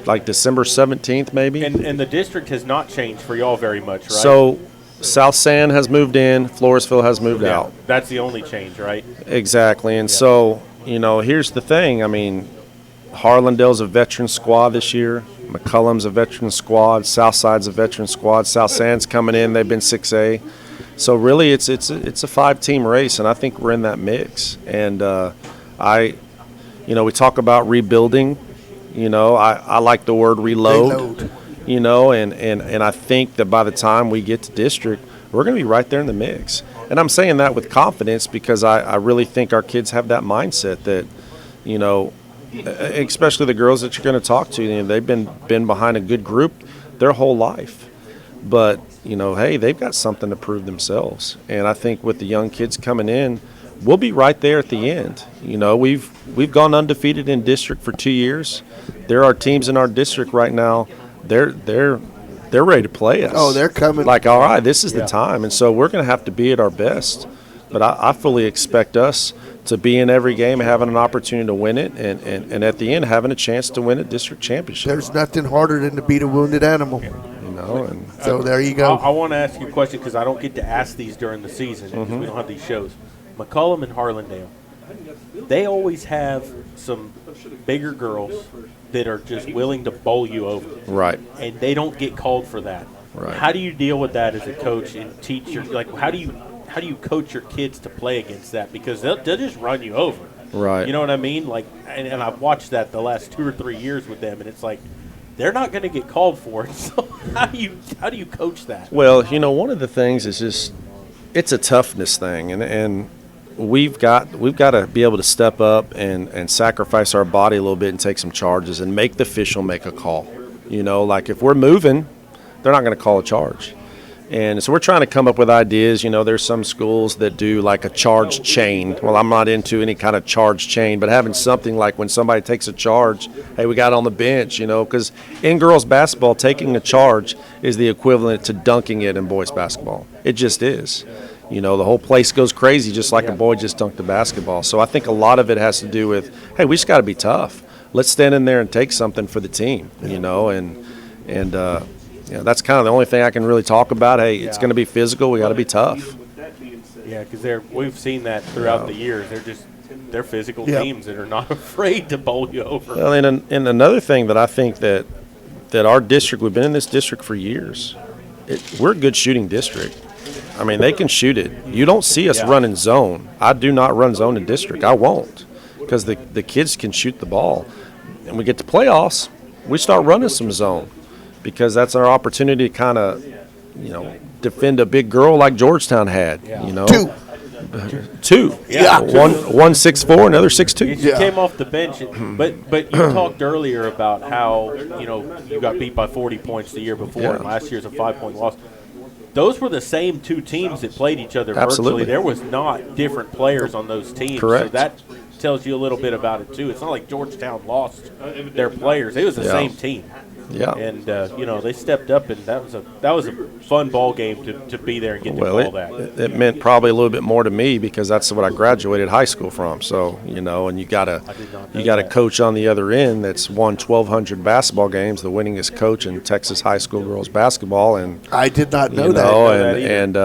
Like December 17th maybe. And the district has not changed for y'all very much, right? So South San has moved in, Floresville has moved out. That's the only change, right? Exactly. And so, here's the thing. I mean, Harlandale's a veteran squad this year. McCullum's a veteran squad. Southside's a veteran squad. South San's coming in. They've been 6A. So really, it's a 5-team race, and I think we're in that mix. And we talk about rebuilding. I like the word reload. And I think that by the time we get to district, we're going to be right there in the mix. And I'm saying that with confidence because I really think our kids have that mindset that, especially the girls that you're going to talk to, they've been behind a good group their whole life. But, hey, they've got something to prove themselves. And I think with the young kids coming in, we'll be right there at the end. We've gone undefeated in district for 2 years. There are teams in our district right now. They're they're ready to play us. Oh, they're coming. Like, all right, this is the Yeah. time. And so we're going to have to be at our best. But I fully expect us to be in every game, having an opportunity to win it, and at the end, having a chance to win a district championship. There's nothing harder than to beat a wounded animal. You know, and So there you I go. want to ask you a question because I don't get to ask these during the season because we don't have these shows. McCullum and Harlandale, they always have some bigger girls that are just willing to bowl you over, right. and they don't get called for that. Right. How do you deal with that as a coach and teach your how do you coach your kids to play against that? Because they'll just run you over. Right. You know what I mean? Like, and I've watched that the last 2 or 3 years with them, and it's like they're not going to get called for it. So how do you coach that? Well, one of the things is just it's a toughness thing, and we've got to be able to step up and sacrifice our body a little bit and take some charges and make the official make a call. Like if we're moving, they're not going to call a charge. And so we're trying to come up with ideas. There's some schools that do like a charge chain. Well, I'm not into any kind of charge chain, but having something like when somebody takes a charge, hey, we got it on the bench, because in girls basketball, taking a charge is the equivalent to dunking it in boys basketball. It just is. The whole place goes crazy just like a boy just dunked the basketball. So I think a lot of it has to do with, hey, we just got to be tough. Let's stand in there and take something for the team, that's kind of the only thing I can really talk about. Hey, it's going to be physical. We got to be tough. Yeah, because we've seen that throughout the years. They're physical teams that are not afraid to bowl you over. Well, and another thing that I think that our district, we've been in this district for years. We're a good shooting district. I mean, they can shoot it. You don't see us running zone. I do not run zone in district. I won't, because the kids can shoot the ball. And we get to playoffs, we start running some zone, because that's our opportunity to kind of, defend a big girl like Georgetown had. Two. Yeah. One 6'4", another 6'2". You came off the bench, but you talked earlier about how you got beat by 40 points the year before, and last year's a 5-point loss. Those were the same two teams that played each other Absolutely. virtually. There was not different players on those teams. Correct. So that tells you a little bit about it too. It's not like Georgetown lost their players; it was the same team. Yeah. And they stepped up, and that was a fun ball game to be there and get to call that. It meant probably a little bit more to me because that's what I graduated high school from. So and you gotta coach on the other end. That's won 1,200 basketball games, the winningest coach in Texas high school girls basketball, and I did not know that. and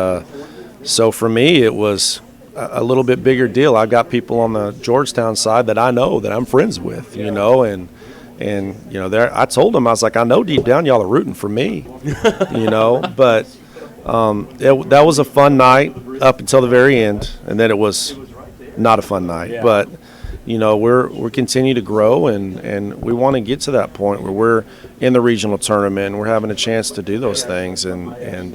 so for me it was a little bit bigger deal. I've got people on the Georgetown side that I know that I'm friends with, And I told them, I was like, I know deep down y'all are rooting for me, But that was a fun night up until the very end, and then it was not a fun night. Yeah. But we're continue to grow, and we want to get to that point where we're in the regional tournament and we're having a chance to do those things, and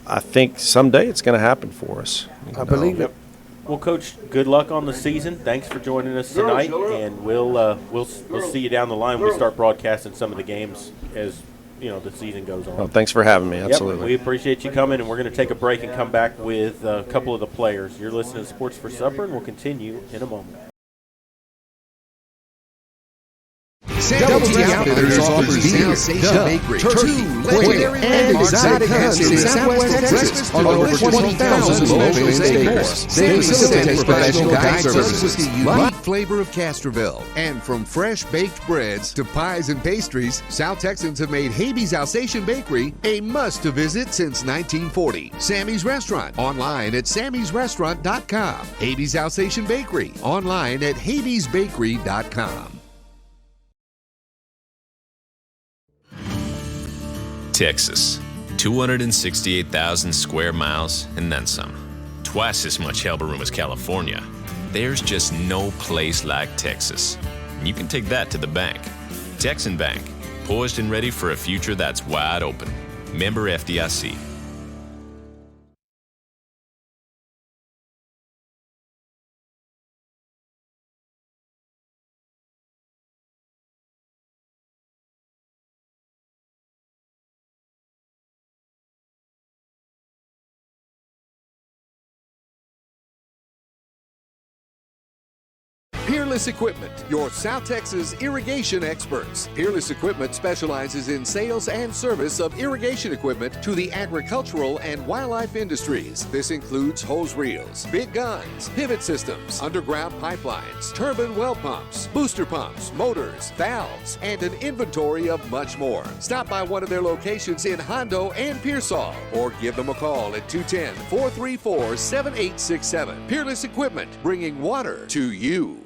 I think someday it's going to happen for us. I believe it. Well, Coach, good luck on the season. Thanks for joining us tonight, and we'll see you down the line when we start broadcasting some of the games as the season goes on. Well, thanks for having me. Yep, Absolutely. we appreciate you coming, and we're going to take a break and come back with a couple of the players. You're listening to Sports for Supper, and we'll continue in a moment. Double T Outfitters offers the Alsatian Bakery, two legendary and exotic cuts in Southwest Texas on over 20,000 specials and more. They facilitate professional guide services with the unique flavor of Castroville. And from fresh baked breads to pies and pastries, South Texans have made Habeas Alsatian Bakery a must-to-visit since 1940. Sammy's Restaurant, online at sammysrestaurant.com. Habeas Alsatian Bakery, online at habeasbakery.com. Texas, 268,000 square miles and then some. Twice as much elbow room as California. There's just no place like Texas. And you can take that to the bank. Texan Bank, poised and ready for a future that's wide open. Member FDIC. Peerless Equipment, your South Texas irrigation experts. Peerless Equipment specializes in sales and service of irrigation equipment to the agricultural and wildlife industries. This includes hose reels, big guns, pivot systems, underground pipelines, turbine well pumps, booster pumps, motors, valves, and an inventory of much more. Stop by one of their locations in Hondo and Pearsall, or give them a call at 210-434-7867. Peerless Equipment, bringing water to you.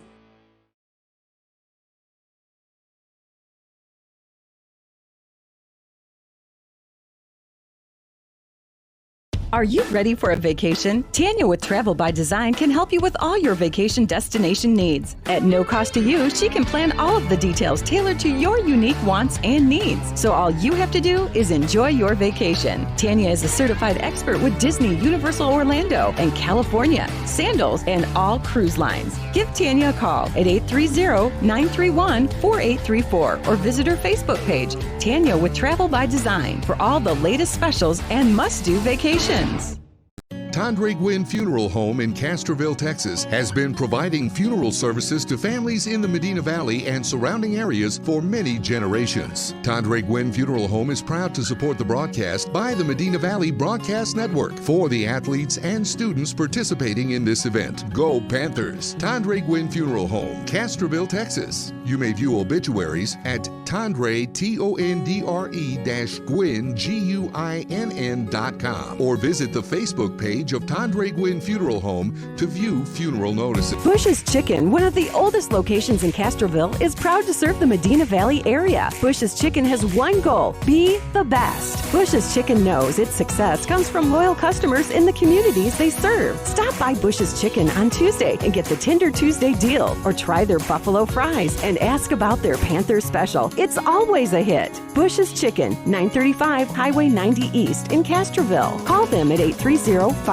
Are you ready for a vacation? Tanya with Travel by Design can help you with all your vacation destination needs. At no cost to you, she can plan all of the details tailored to your unique wants and needs. So all you have to do is enjoy your vacation. Tanya is a certified expert with Disney, Universal Orlando, and California, Sandals, and all cruise lines. Give Tanya a call at 830-931-4834 or visit her Facebook page, Tanya with Travel by Design, for all the latest specials and must-do vacations. Tondre Gwynn Funeral Home in Castroville, Texas, has been providing funeral services to families in the Medina Valley and surrounding areas for many generations. Tondre Gwynn Funeral Home is proud to support the broadcast by the Medina Valley Broadcast Network for the athletes and students participating in this event. Go Panthers! Tondre Gwynn Funeral Home, Castroville, Texas. You may view obituaries at Tondre, Tondre-Gwynn, Guinn.com, or visit the Facebook page of Tondre Gwynn Funeral Home to view funeral notices. Bush's Chicken, one of the oldest locations in Castroville, is proud to serve the Medina Valley area. Bush's Chicken has one goal: be the best. Bush's Chicken knows its success comes from loyal customers in the communities they serve. Stop by Bush's Chicken on Tuesday and get the Tender Tuesday deal, or try their buffalo fries and ask about their Panther special. It's always a hit. Bush's Chicken, 935 Highway 90 East in Castroville. Call them at 830-538-2800.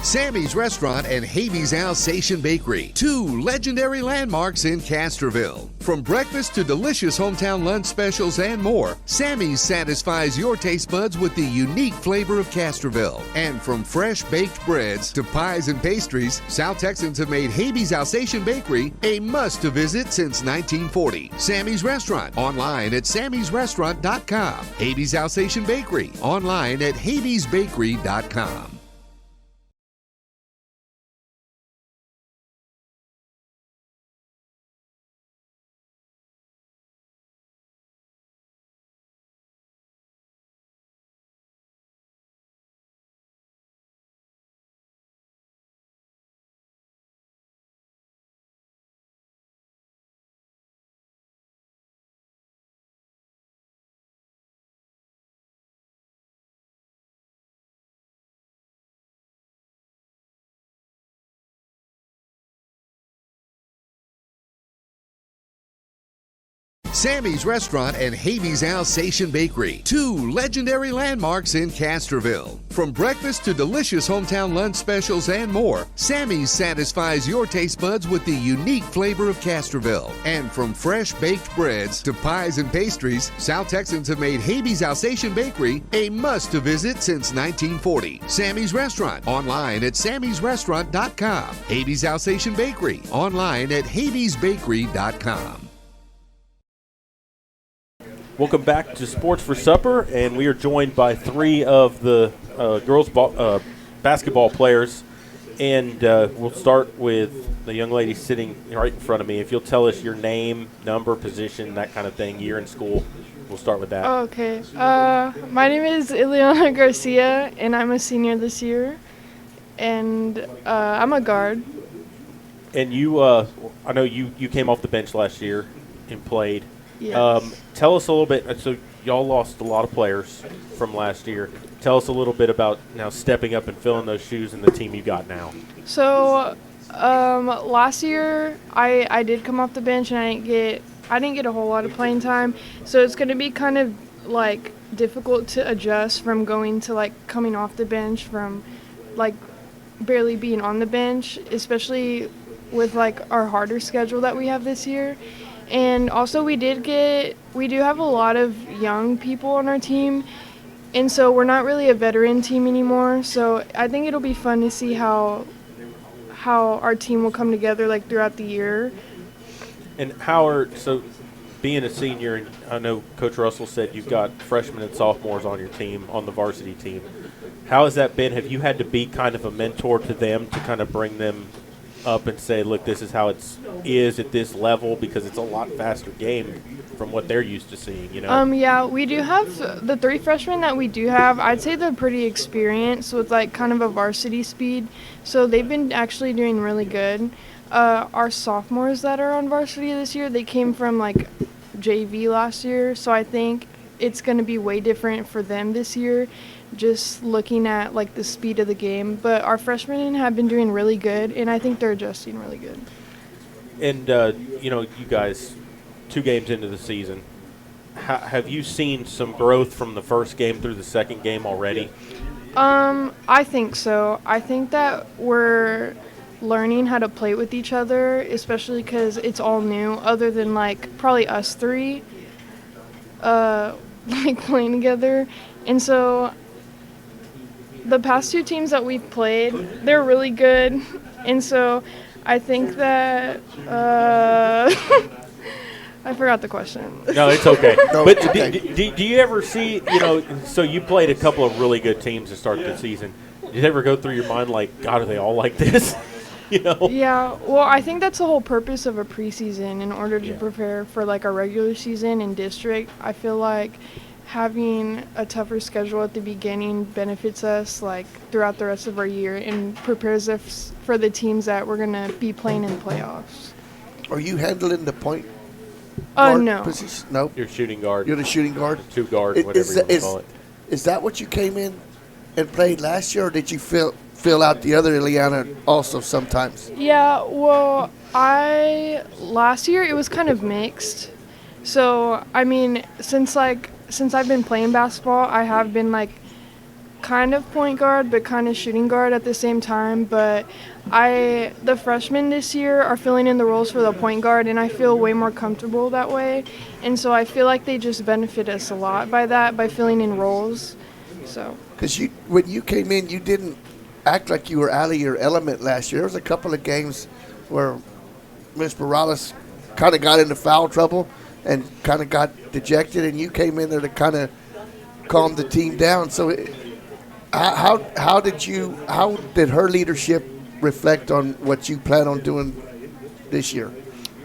Sammy's Restaurant and Habeas Alsatian Bakery, two legendary landmarks in Castroville. From breakfast to delicious hometown lunch specials and more, Sammy's satisfies your taste buds with the unique flavor of Castroville. And from fresh baked breads to pies and pastries, South Texans have made Habeas Alsatian Bakery a must-to-visit since 1940. Sammy's Restaurant, online at sammysrestaurant.com. Habeas Alsatian Bakery, online at habeasbakery.com. Sammy's Restaurant and Habeas Alsatian Bakery, two legendary landmarks in Castroville. From breakfast to delicious hometown lunch specials and more, Sammy's satisfies your taste buds with the unique flavor of Castroville. And from fresh baked breads to pies and pastries, South Texans have made Habeas Alsatian Bakery a must-to-visit since 1940. Sammy's Restaurant, online at sammysrestaurant.com. Habeas Alsatian Bakery, online at habeasbakery.com. Welcome back to Sports for Supper, and we are joined by three of the girls basketball players. And we'll start with the young lady sitting right in front of me. If you'll tell us your name, number, position, that kind of thing, year in school, we'll start with that. Okay. My name is Ileana Garcia, and I'm a senior this year. And I'm a guard. And you, I know you came off the bench last year and played. Yes. Tell us a little bit. So y'all lost a lot of players from last year. Tell us a little bit about now stepping up and filling those shoes in the team you got now. So last year I did come off the bench and I didn't get a whole lot of playing time. So it's going to be kind of like difficult to adjust from going to like coming off the bench from like barely being on the bench, especially with like our harder schedule that we have this year. And also we do have a lot of young people on our team, and so we're not really a veteran team anymore. So I think it'll be fun to see how our team will come together like throughout the year. And being a senior, and I know Coach Russell said you've got freshmen and sophomores on your team, on the varsity team. How has that been? Have you had to be kind of a mentor to them to kind of bring them up and say, look, this is how it is at this level, because it's a lot faster game from what they're used to seeing, you know? Yeah, we do have the 3 freshmen that we do have. I'd say they're pretty experienced with like kind of a varsity speed, so they've been actually doing really good. Our sophomores that are on varsity this year, they came from like JV last year, so I think it's going to be way different for them this year, just looking at like the speed of the game. But our freshmen have been doing really good, and I think they're adjusting really good. And you guys, 2 games into the season, have you seen some growth from the first game through the second game already? I think so. I think that we're learning how to play with each other, especially because it's all new, other than like probably us 3 like playing together. And so the past 2 teams that we've played, they're really good, and so I think that I forgot the question. No, it's okay. No, But it's okay. do you ever see, so you played a couple of really good teams to start the season. Did it ever go through your mind like, God, are they all like this? Yeah, well, I think that's the whole purpose of a preseason, in order to prepare for like our regular season in district. I feel like having a tougher schedule at the beginning benefits us like throughout the rest of our year and prepares us for the teams that we're going to be playing in the playoffs. Are you handling the point guard No. position? No. You're shooting guard. You're the shooting guard? 2 guard, whatever you want to call it. Is that what you came in and played last year, or did you fill out the other Ileana also sometimes? Yeah, well, last year it was kind of mixed. So, I mean, since I've been playing basketball, I have been like kind of point guard but kind of shooting guard at the same time. But the freshmen this year are filling in the roles for the point guard, and I feel way more comfortable that way. And so I feel like they just benefit us a lot by filling in roles. So, because when you came in, you didn't act like you were out of your element last year. There was a couple of games where Miss Morales kind of got into foul trouble and kind of got dejected, and you came in there to kind of calm the team down. So how did her leadership reflect on what you plan on doing this year?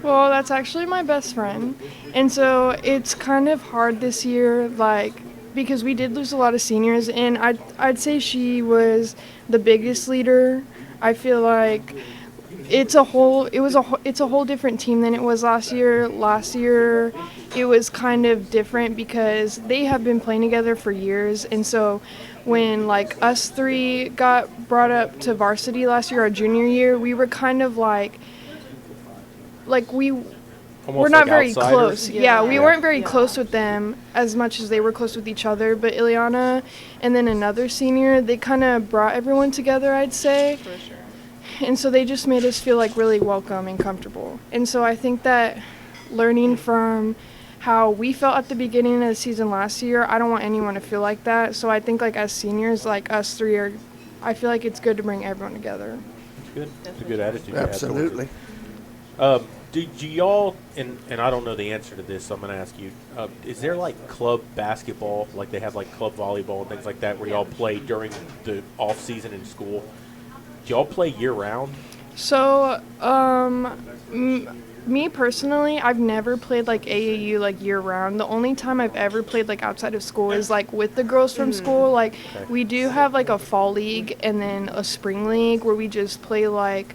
well, that's actually my best friend. And so it's kind of hard this year, like, because we did lose a lot of seniors, and I'd say she was the biggest leader. I feel like it's a whole different team than it was last year. Last year it was kind of different because they have been playing together for years, and so when like us 3 got brought up to varsity last year, our junior year, we were kind of like we're not very close. Yeah, we weren't very close with them as much as they were close with each other. But Ileana and then another senior, they kind of brought everyone together, I'd say. For sure. And so they just made us feel like really welcome and comfortable. And so I think that learning from how we felt at the beginning of the season last year, I don't want anyone to feel like that. So I think like as seniors, like us 3 I feel like it's good to bring everyone together. It's good. It's a good attitude. Absolutely. Do y'all, and I don't know the answer to this, so I'm going to ask you, is there like club basketball, like they have like club volleyball and things like that, where y'all play during the off season in school? Do y'all play year round? So, me personally, I've never played like AAU like year round. The only time I've ever played like outside of school is like with the girls from school. Like we do have like a fall league and then a spring league where we just play like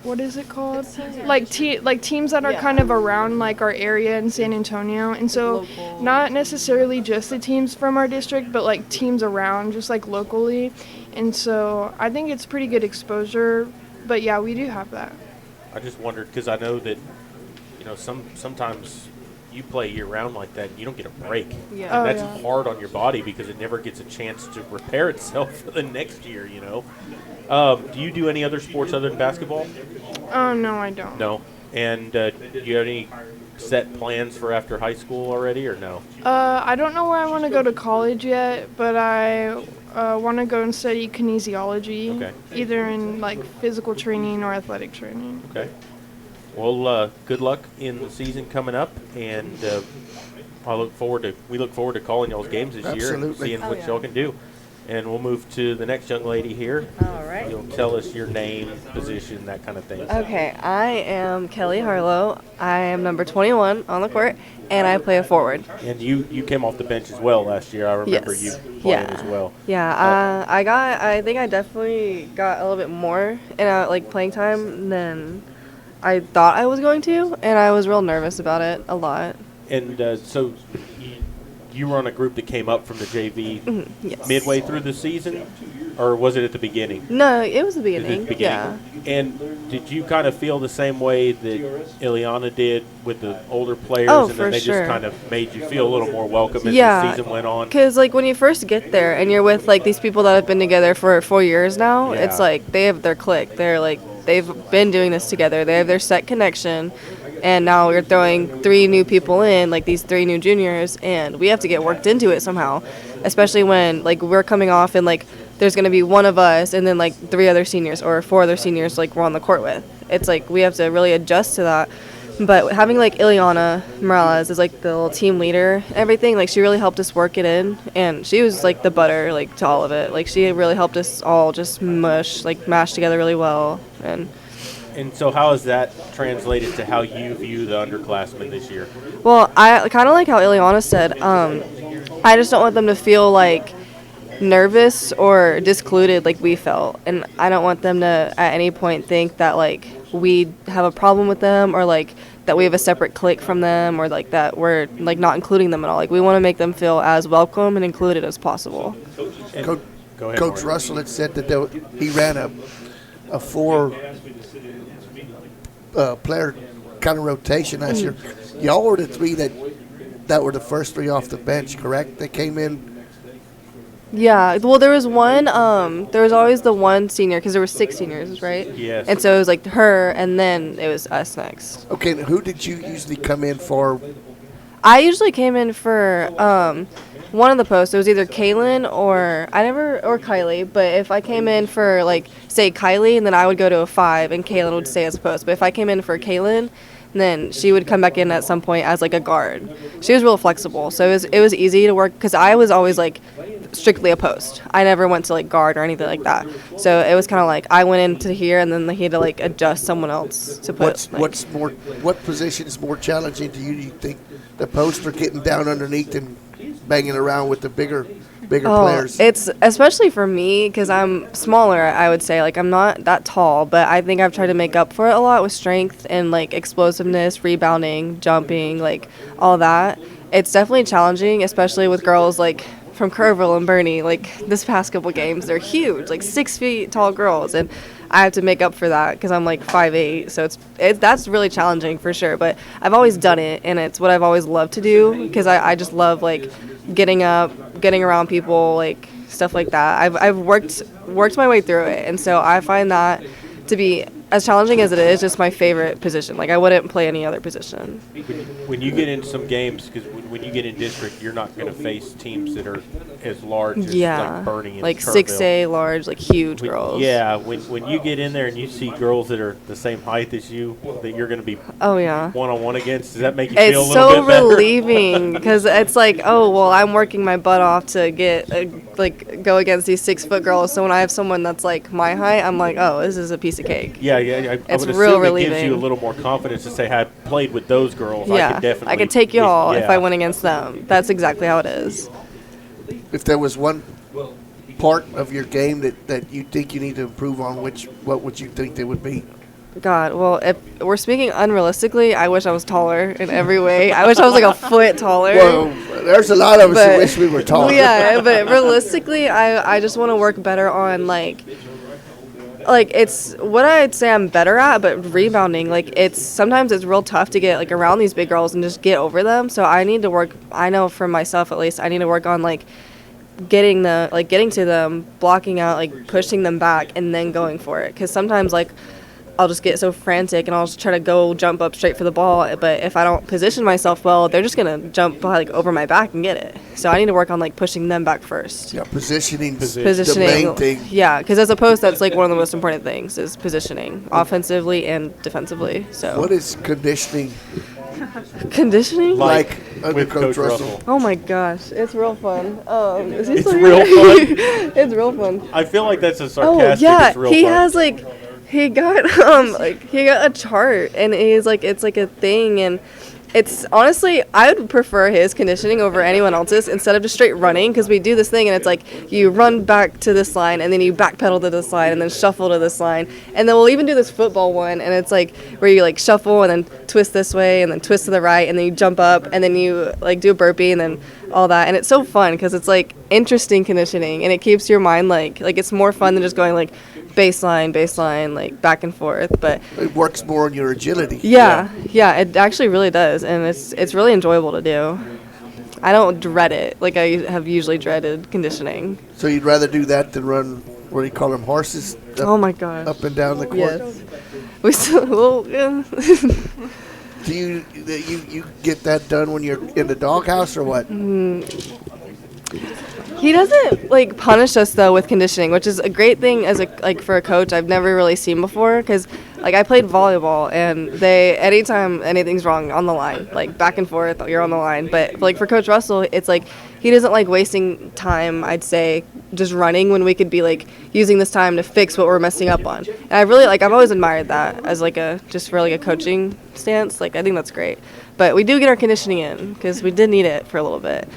what is it called? Like teams that are kind of around like our area in San Antonio, and so not necessarily just the teams from our district, but like teams around, just like locally. And so I think it's pretty good exposure. But yeah, we do have that. I just wondered because I know that sometimes you play year round like that and you don't get a break. Yeah. And that's hard on your body because it never gets a chance to repair itself for the next year. Do you do any other sports other than basketball? Oh no, I don't. No. And do you have any set plans for after high school already, or no? I don't know where I want to go to college yet, but I want to go and study kinesiology. Okay. Either in like physical training or athletic training. Okay. Well, good luck in the season coming up, and we look forward to calling y'all's games this year and Absolutely. seeing what y'all can do. And we'll move to the next young lady here. All right. You'll tell us your name, position, that kind of thing. Okay, I am Kelly Harlow. I am number 21 on the court, and I play a forward. And you came off the bench as well last year. I remember Yes. you playing as well. Yeah, I think I definitely got a little bit more in like playing time than I thought I was going to, and I was real nervous about it a lot. And so you were on a group that came up from the JV Yes. midway through the season, or was it at the beginning? No, it was the Is it beginning. the beginning? Yeah. And did you kind of feel the same way that Ileana did with the older players, Oh, and for then they sure. just kind of made you feel a little more welcome as Yeah, the season went on? Because, like, when you first get there and you're with, like, these people that have been together for 4 years now, Yeah. it's like they have their clique. They're, like, they've been doing this together. They have their set connection. And now you're throwing 3 new people in, like these 3 new juniors, and we have to get worked into it somehow. Especially when, like, we're coming off and, like, there's going to be one of us and then, like, 3 other seniors or 4 other seniors, like, we're on the court with. It's like we have to really adjust to that. But having, like, Ileana Morales as, like, the little team leader and everything, like, she really helped us work it in. And she was, like, the butter, like, to all of it. Like, she really helped us all just mash together really well. And so how has that translated to how you view the underclassmen this year? Well, I kind of like how Ileana said, I just don't want them to feel, like, nervous or discluded like we felt. And I don't want them to at any point think that, like, we have a problem with them or, like, that we have a separate clique from them or, like, that we're, like, not including them at all. Like, we want to make them feel as welcome and included as possible. Go ahead, Coach Morgan. Russell had said that he ran a 4 player kind of rotation last year. Y'all were the 3 that were the first 3 off the bench, correct? They came in. Yeah, well, there was one, there was always the one senior, because there were 6 seniors, right? Yes. And so it was, like, her, and then it was us next. Okay, and who did you usually come in for? I usually came in for one of the posts. It was either Kaylin or Kylie. But if I came in for, like, say Kylie, and then I would go to a 5, and Kaylin would stay as a post. But if I came in for Kaylin, then she would come back in at some point as, like, a guard. She was real flexible, so it was easy to work because I was always, like, strictly a post. I never went to, like, guard or anything like that. So it was kind of like I went into here, and then he had to, like, adjust someone else to put. What position is more challenging to you? Do you think the post or getting down underneath and banging around with the bigger players? It's especially for me because I'm smaller, I would say. Like, I'm not that tall, but I think I've tried to make up for it a lot with strength and, like, explosiveness, rebounding, jumping, like, all that. It's definitely challenging, especially with girls, like, from Kerrville and Bernie. Like, this past couple games, they're huge, like 6 feet tall girls, and I have to make up for that because I'm, like, 5'8", so that's really challenging for sure. But I've always done it, and it's what I've always loved to do because I just love, like, getting up, getting around people, like, stuff like that. I've worked my way through it, and so I find that to be as challenging as it is, just my favorite position. Like, I wouldn't play any other position. When you get into some games, because when you get in district, you're not going to face teams that are as large as, like, Bernie and like Kerrville. 6A large, like, huge girls. Yeah, when you get in there and you see girls that are the same height as you, that you're going to be one-on-one against, does that make you feel a little bit better? It's so relieving because it's like, oh, well, I'm working my butt off to get, go against these 6-foot girls. So when I have someone that's, like, my height, I'm like, oh, this is a piece of cake. Yeah, I It's would real assume it relieving. gives you a little more confidence to say, hey, I played with those girls. Yeah, I could take you all if yeah. I went against them. That's exactly how it is. If there was one part of your game that you think you need to improve on, what would you think that would be? God, well, if we're speaking unrealistically, I wish I was taller in every way. I wish I was like a foot taller. Well, there's a lot of us who wish we were taller. Yeah, but realistically, I just want to work better on like it's what I'd say I'm better at, but rebounding. Like sometimes it's real tough to get like around these big girls and just get over them. So I need to work. I know for myself at least, I need to work on like getting to them, blocking out, like pushing them back, and then going for it. Because sometimes like I'll just get so frantic and I'll just try to go jump up straight for the ball. But if I don't position myself well, they're just gonna jump like over my back and get it. So I need to work on like pushing them back first. Yeah, positioning. Positioning. The main thing. Yeah, because as a post, that's like one of the most important things is positioning, offensively and defensively. So. What is conditioning? Conditioning? Like under with Coach Russell. Oh my gosh, it's real fun. It's real fun. It's real fun. I feel like that's a Oh sarcastic. yeah, It's real he fun. has like he got he got a chart and he's like it's like a thing and it's honestly I would prefer his conditioning over anyone else's instead of just straight running because we do this thing and it's like you run back to this line and then you backpedal to this line and then shuffle to this line and then we'll even do this football one and it's like where you like shuffle and then twist this way and then twist to the right and then you jump up and then you like do a burpee and then all that and it's so fun because it's like interesting conditioning and it keeps your mind like it's more fun than just going like baseline, like back and forth. But it works more on your agility. Yeah, it actually really does, and it's really enjoyable to do. I don't dread it like I have usually dreaded conditioning. So you'd rather do that than run? What do you call them? Horses? Oh my gosh! Up and down the court. Yes. We still. Well, yeah. Do you get that done when you're in the doghouse or what? He doesn't like punish us though with conditioning, which is a great thing as for a coach. I've never really seen before because like I played volleyball and anytime anything's wrong on the line, like back and forth, you're on the line. But like for Coach Russell, it's like he doesn't like wasting time. I'd say just running when we could be like using this time to fix what we're messing up on. And I've always admired that as like just for like a coaching stance. Like I think that's great. But we do get our conditioning in because we did need it for a little bit.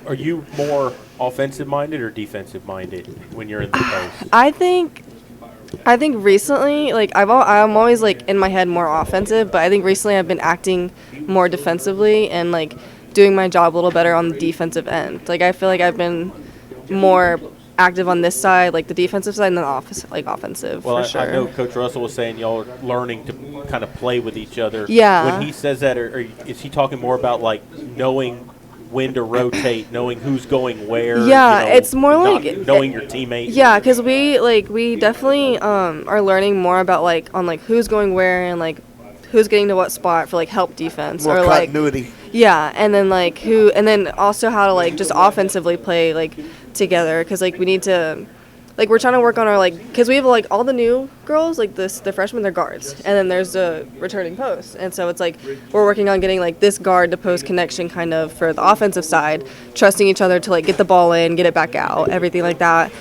Are you more offensive-minded or defensive-minded when you're in the post? I think recently, like I'm always like in my head more offensive, but I think recently I've been acting more defensively and like doing my job a little better on the defensive end. Like I feel like I've been more active on this side, like the defensive side, and then offensive. Well, for sure. I know Coach Russell was saying y'all are learning to kind of play with each other. Yeah. When he says that, is he talking more about like knowing when to rotate, knowing who's going where? Yeah, it's more like knowing your teammates. Yeah, because we definitely are learning more about like on like who's going where and like who's getting to what spot for like help defense More or continuity. like yeah, and then like and then also how to like just offensively play like together because like we need to. Like, we're trying to work on our, like, because we have, like, all the new girls, like, the freshmen, they're guards. And then there's the returning post. And so it's, like, we're working on getting, like, this guard-to-post connection kind of for the offensive side, trusting each other to, like, get the ball in, get it back out, everything like that.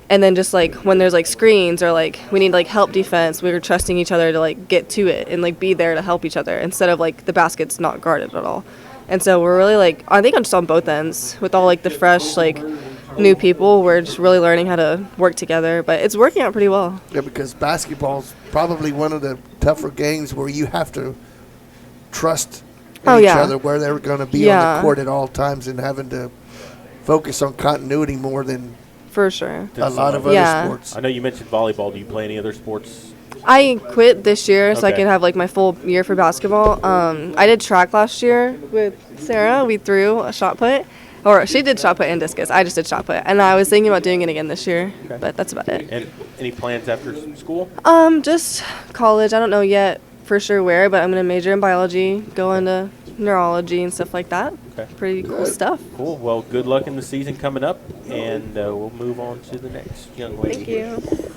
And then just, like, when there's, like, screens or, like, we need, like, help defense, we're trusting each other to, like, get to it and, like, be there to help each other instead of, like, the basket's not guarded at all. And so we're really, like, I think I'm just on both ends with all, like, the fresh, like, new people. We're just really learning how to work together, but it's working out pretty well. Yeah, because basketball's probably one of the tougher games where you have to trust each other where they're going to be on the court at all times and having to focus on continuity more than for sure a lot of other sports. I know you mentioned volleyball. Do you play any other sports? I quit this year so I could have like my full year for basketball. I did track last year with Sarah. We threw a shot put. Or she did shot put and discus. I just did shot put. And I was thinking about doing it again this year. Okay. But that's about it. And any plans after school? Just college. I don't know yet for sure where, but I'm going to major in biology, go into neurology and stuff like that. Okay. Pretty cool stuff. Cool. Well, good luck in the season coming up. And we'll move on to the next young lady. Thank you.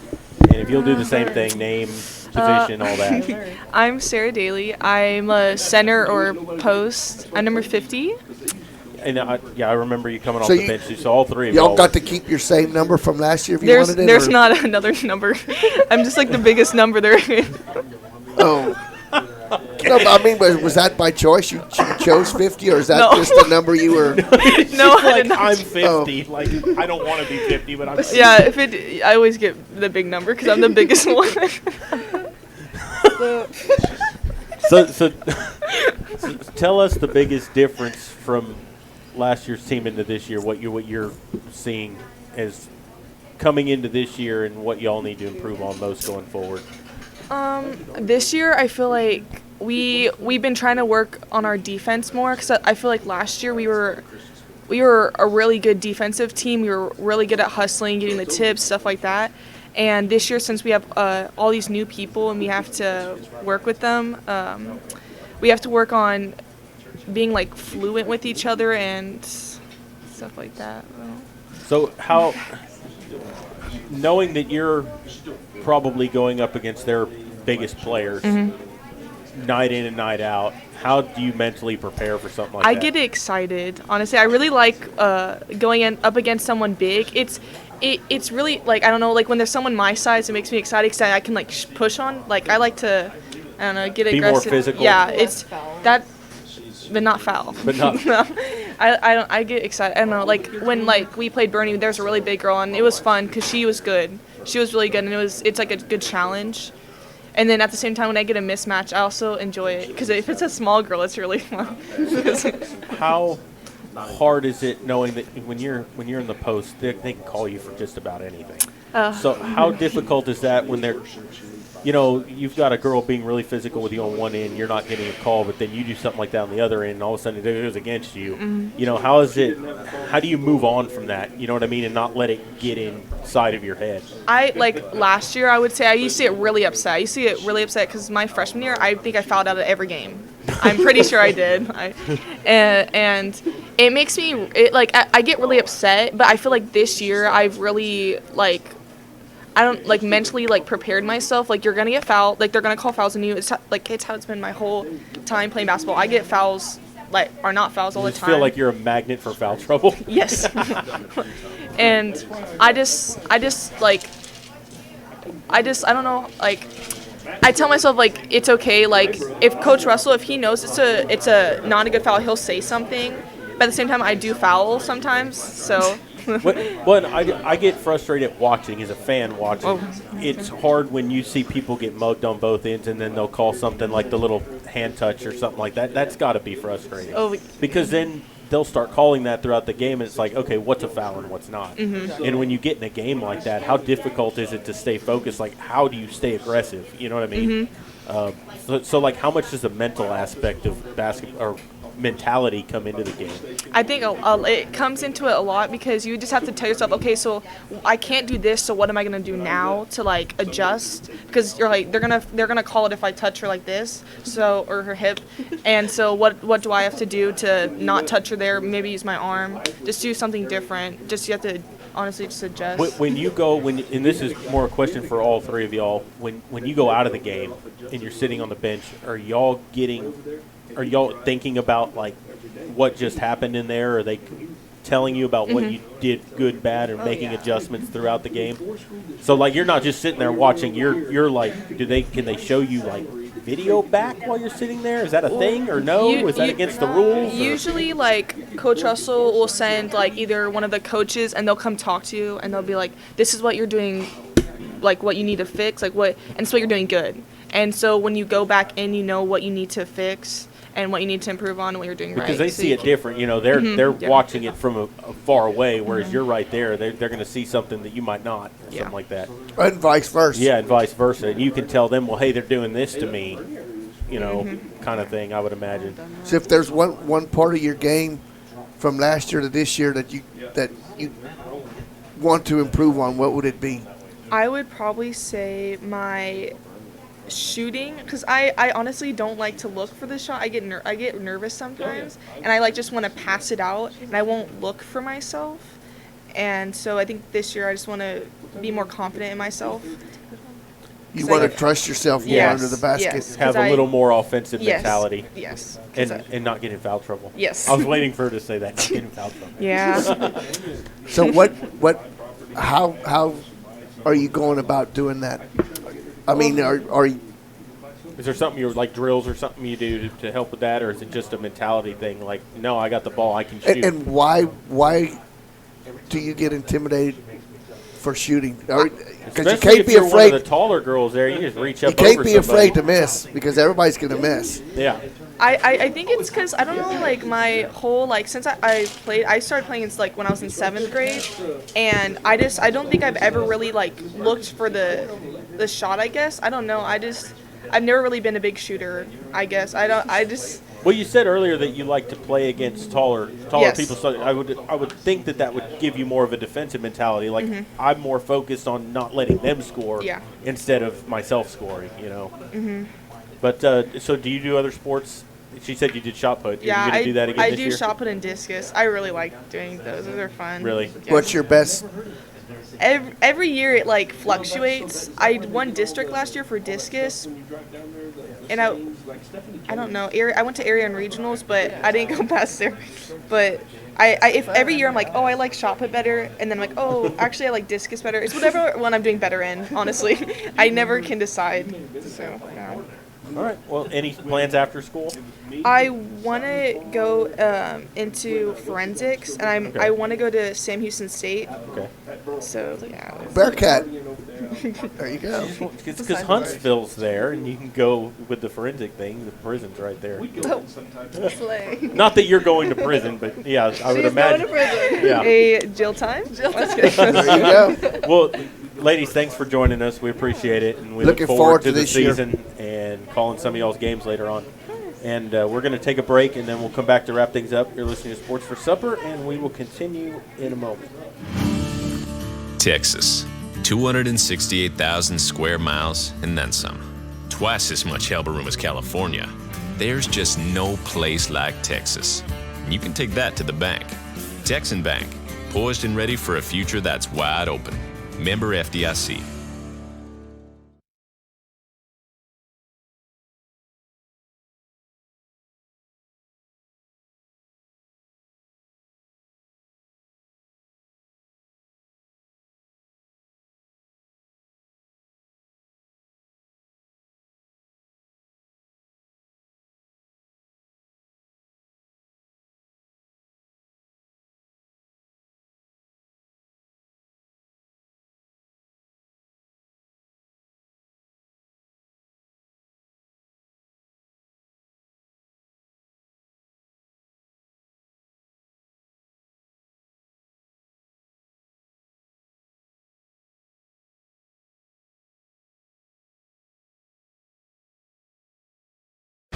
And if you'll do the same thing, name, position, all that. I'm Sarah Daly. I'm a center or post. I'm number 50. And I remember you coming off the bench. So all three of y'all got to keep your same number from last year if you wanted it? There's not another number. I'm just like the biggest number there is. Oh. No, but I mean, was that by choice? You chose 50, or is that No. just the number you were? No, I She's did like, not. I'm 50. Like, I don't want to be 50, but I'm. Yeah, I always get the big number because I'm the biggest one. So tell us the biggest difference from last year's team into this year. What you're seeing as coming into this year, and what y'all need to improve on most going forward. This year I feel like we've been trying to work on our defense more because I feel like last year we were a really good defensive team. We were really good at hustling, getting the tips, stuff like that. And this year, since we have all these new people and we have to work with them, we have to work on being like fluent with each other and stuff like that. So how, knowing that you're probably going up against their biggest players night in and night out, how do you mentally prepare for something like that? I get excited, honestly. I really like going up against someone big. It's really, like, I don't know, like when there's someone my size, it makes me excited because I can like push on. Like I like to, I don't know, get Be more aggressive. physical. Yeah, it's that, but not foul. But not. No. I get excited. I don't know, like when like we played Bernie, there's a really big girl and it was fun because she was good. She was really good and it's like a good challenge. And then at the same time, when I get a mismatch, I also enjoy it because if it's a small girl, it's really fun. How hard is it knowing that when you're in the post, they can call you for just about anything? So how difficult is that when they're, you've got a girl being really physical with you on one end, you're not getting a call, but then you do something like that on the other end, and all of a sudden it goes against you. How do you move on from that, you know what I mean, and not let it get inside of your head? Last year, I would say I used to get really upset. I used to get really upset because my freshman year, I think I fouled out of every game. I'm pretty sure I did. And it makes me, I get really upset, but I feel like this year I've really, mentally, prepared myself. Like, you're going to get fouled. Like, they're going to call fouls on you. It's how it's been my whole time playing basketball. I get fouls, or not fouls all the time. Feel like you're a magnet for foul trouble? Yes. And I don't know, I tell myself, it's okay, if Coach Russell, if he knows it's a not a good foul, he'll say something. But at the same time, I do foul sometimes, so. Well, I get frustrated watching, as a fan watching. It's hard when you see people get mugged on both ends and then they'll call something like the little hand touch or something like that. That's got to be frustrating. Because then they'll start calling that throughout the game, and it's like, okay, what's a foul and what's not? And when you get in a game like that, how difficult is it to stay focused? Like, how do you stay aggressive? You know what I mean? So how much does the mental aspect of basketball or mentality come into the game? I think it comes into it a lot because you just have to tell yourself, okay, so I can't do this, so what am I gonna do now to adjust? Because you're they're gonna call it if I touch her like this, or her hip, and so what do I have to do to not touch her there? Maybe use my arm, just do something different. Just you have to honestly just adjust. When you go and this is more a question for all three of y'all. When you go out of the game and you're sitting on the bench, are y'all thinking about what just happened in there? Are they telling you about what you did good, bad, or making adjustments throughout the game? So you're not just sitting there watching. You're can they show you video back while you're sitting there? Is that a thing or no? Is that against the rules? Usually, Coach Russell will send either one of the coaches, and they'll come talk to you, and they'll be like, "This is what you're doing, what you need to fix, and it's what you're doing good." And so when you go back in, you know what you need to fix and what you need to improve on and what you're doing right. Because they see it different. They're watching it from a far away, whereas you're right there. They're going to see something that you might not, or something like that. And vice versa. Yeah, and vice versa. And you can tell them, well, hey, they're doing this to me, kind of thing, I would imagine. So if there's one part of your game from last year to this year that you want to improve on, what would it be? I would probably say my shooting, because I honestly don't like to look for the shot. I get nervous sometimes, and I just want to pass it out, and I won't look for myself. And so I think this year I just want to be more confident in myself. You want to trust yourself more under the basket. Yes, have a little more offensive mentality. Yes. And not get in foul trouble. Yes. I was waiting for her to say that, not get in foul trouble. Yeah. So how are you going about doing that? I mean, are Is there something you're like drills or something you do to help with that, or is it just a mentality thing? Like, no, I got the ball, I can shoot. And why do you get intimidated for shooting? Because you Especially can't if be you're afraid. one of the taller girls there, you just reach up. You can't over be somebody. afraid to miss because everybody's going to miss. Yeah. I think it's because I don't know, like my whole like since I started playing it's like when I was in 7th grade, and I don't think I've ever really like looked for the shot. I guess I don't know. I've never really been a big shooter. I guess Well, you said earlier that you like to play against taller Yes. people. So I would think that would give you more of a defensive mentality. Like I'm more focused on not letting them score instead of myself scoring. You know. Mm-hmm. But so do you do other sports? She said you did shot put. Yeah, Are you gonna do that again I this do year? shot put and discus. I really like doing those. Those are fun. Really? Yeah. What's your best? Every year it like fluctuates. I won district last year for discus, and I don't know. I went to area and regionals, but I didn't go past there. But if every year I'm like, oh, I like shot put better, and then I'm like, oh, actually I like discus better. It's whatever one I'm doing better in. Honestly, I never can decide. So yeah. All right. Well, any plans after school? I want to go into forensics, and I want to go to Sam Houston State. Okay. So yeah. Bearcat. There you go. It's because Huntsville's there, and you can go with the forensic thing. The prison's right there. Not that you're going to prison, but yeah, I would imagine. Yeah. A jail time? Let's go. There you go. Well, ladies, thanks for joining us. We appreciate it, and we Looking look forward to the this year. season and calling some of y'all's games later on. And we're going to take a break, and then we'll come back to wrap things up. You're listening to Sports for Supper, and we will continue in a moment. Texas, 268,000 square miles and then some. Twice as much elbow room as California. There's just no place like Texas. And you can take that to the bank. Texan Bank, poised and ready for a future that's wide open. Member FDIC.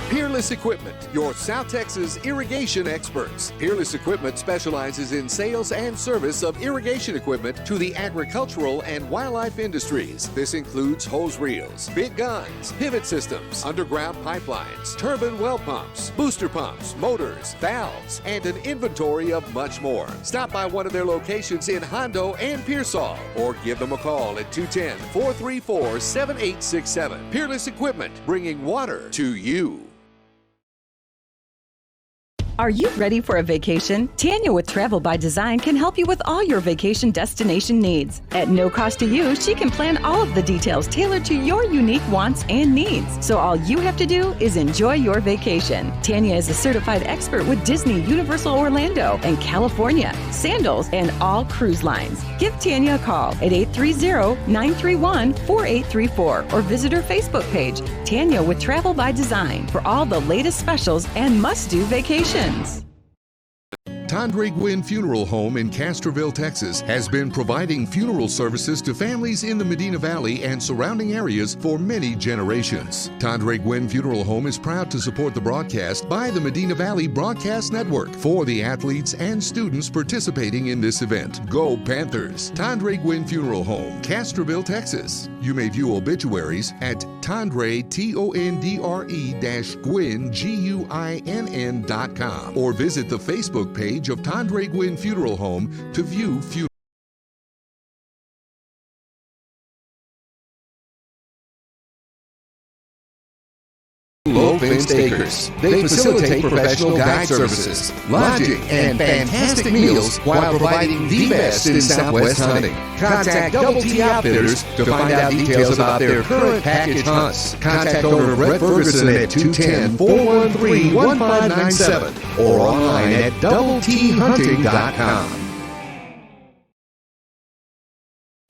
Peerless Equipment, your South Texas irrigation experts. Peerless Equipment specializes in sales and service of irrigation equipment to the agricultural and wildlife industries. This includes hose reels, big guns, pivot systems, underground pipelines, turbine well pumps, booster pumps, motors, valves, and an inventory of much more. Stop by one of their locations in Hondo and Pearsall, or give them a call at 210-434-7867. Peerless Equipment, bringing water to you. Are you ready for a vacation? Tanya with Travel by Design can help you with all your vacation destination needs. At no cost to you, she can plan all of the details tailored to your unique wants and needs. So all you have to do is enjoy your vacation. Tanya is a certified expert with Disney, Universal Orlando, and California, Sandals, and all cruise lines. Give Tanya a call at 830-931-4834 or visit her Facebook page, Tanya with Travel by Design, for all the latest specials and must-do vacations. Tondre Gwynn Funeral Home in Castroville, Texas, has been providing funeral services to families in the Medina Valley and surrounding areas for many generations. Tondre Gwynn Funeral Home is proud to support the broadcast by the Medina Valley Broadcast Network for the athletes and students participating in this event. Go Panthers! Tondre Gwynn Funeral Home, Castroville, Texas. You may view obituaries at Tondre, Tondre-Gwynn, Guinn.com, or visit the Facebook page of Tondre Gwynn Funeral Home to view funeral. Low Fenced Acres. They facilitate professional guide services, lodging, and fantastic meals while providing the best in Southwest hunting. Contact Double T Outfitters to find out details about their current package hunts. Contact owner Brett Ferguson at 210-413-1597 or online at DoubleTHunting.com.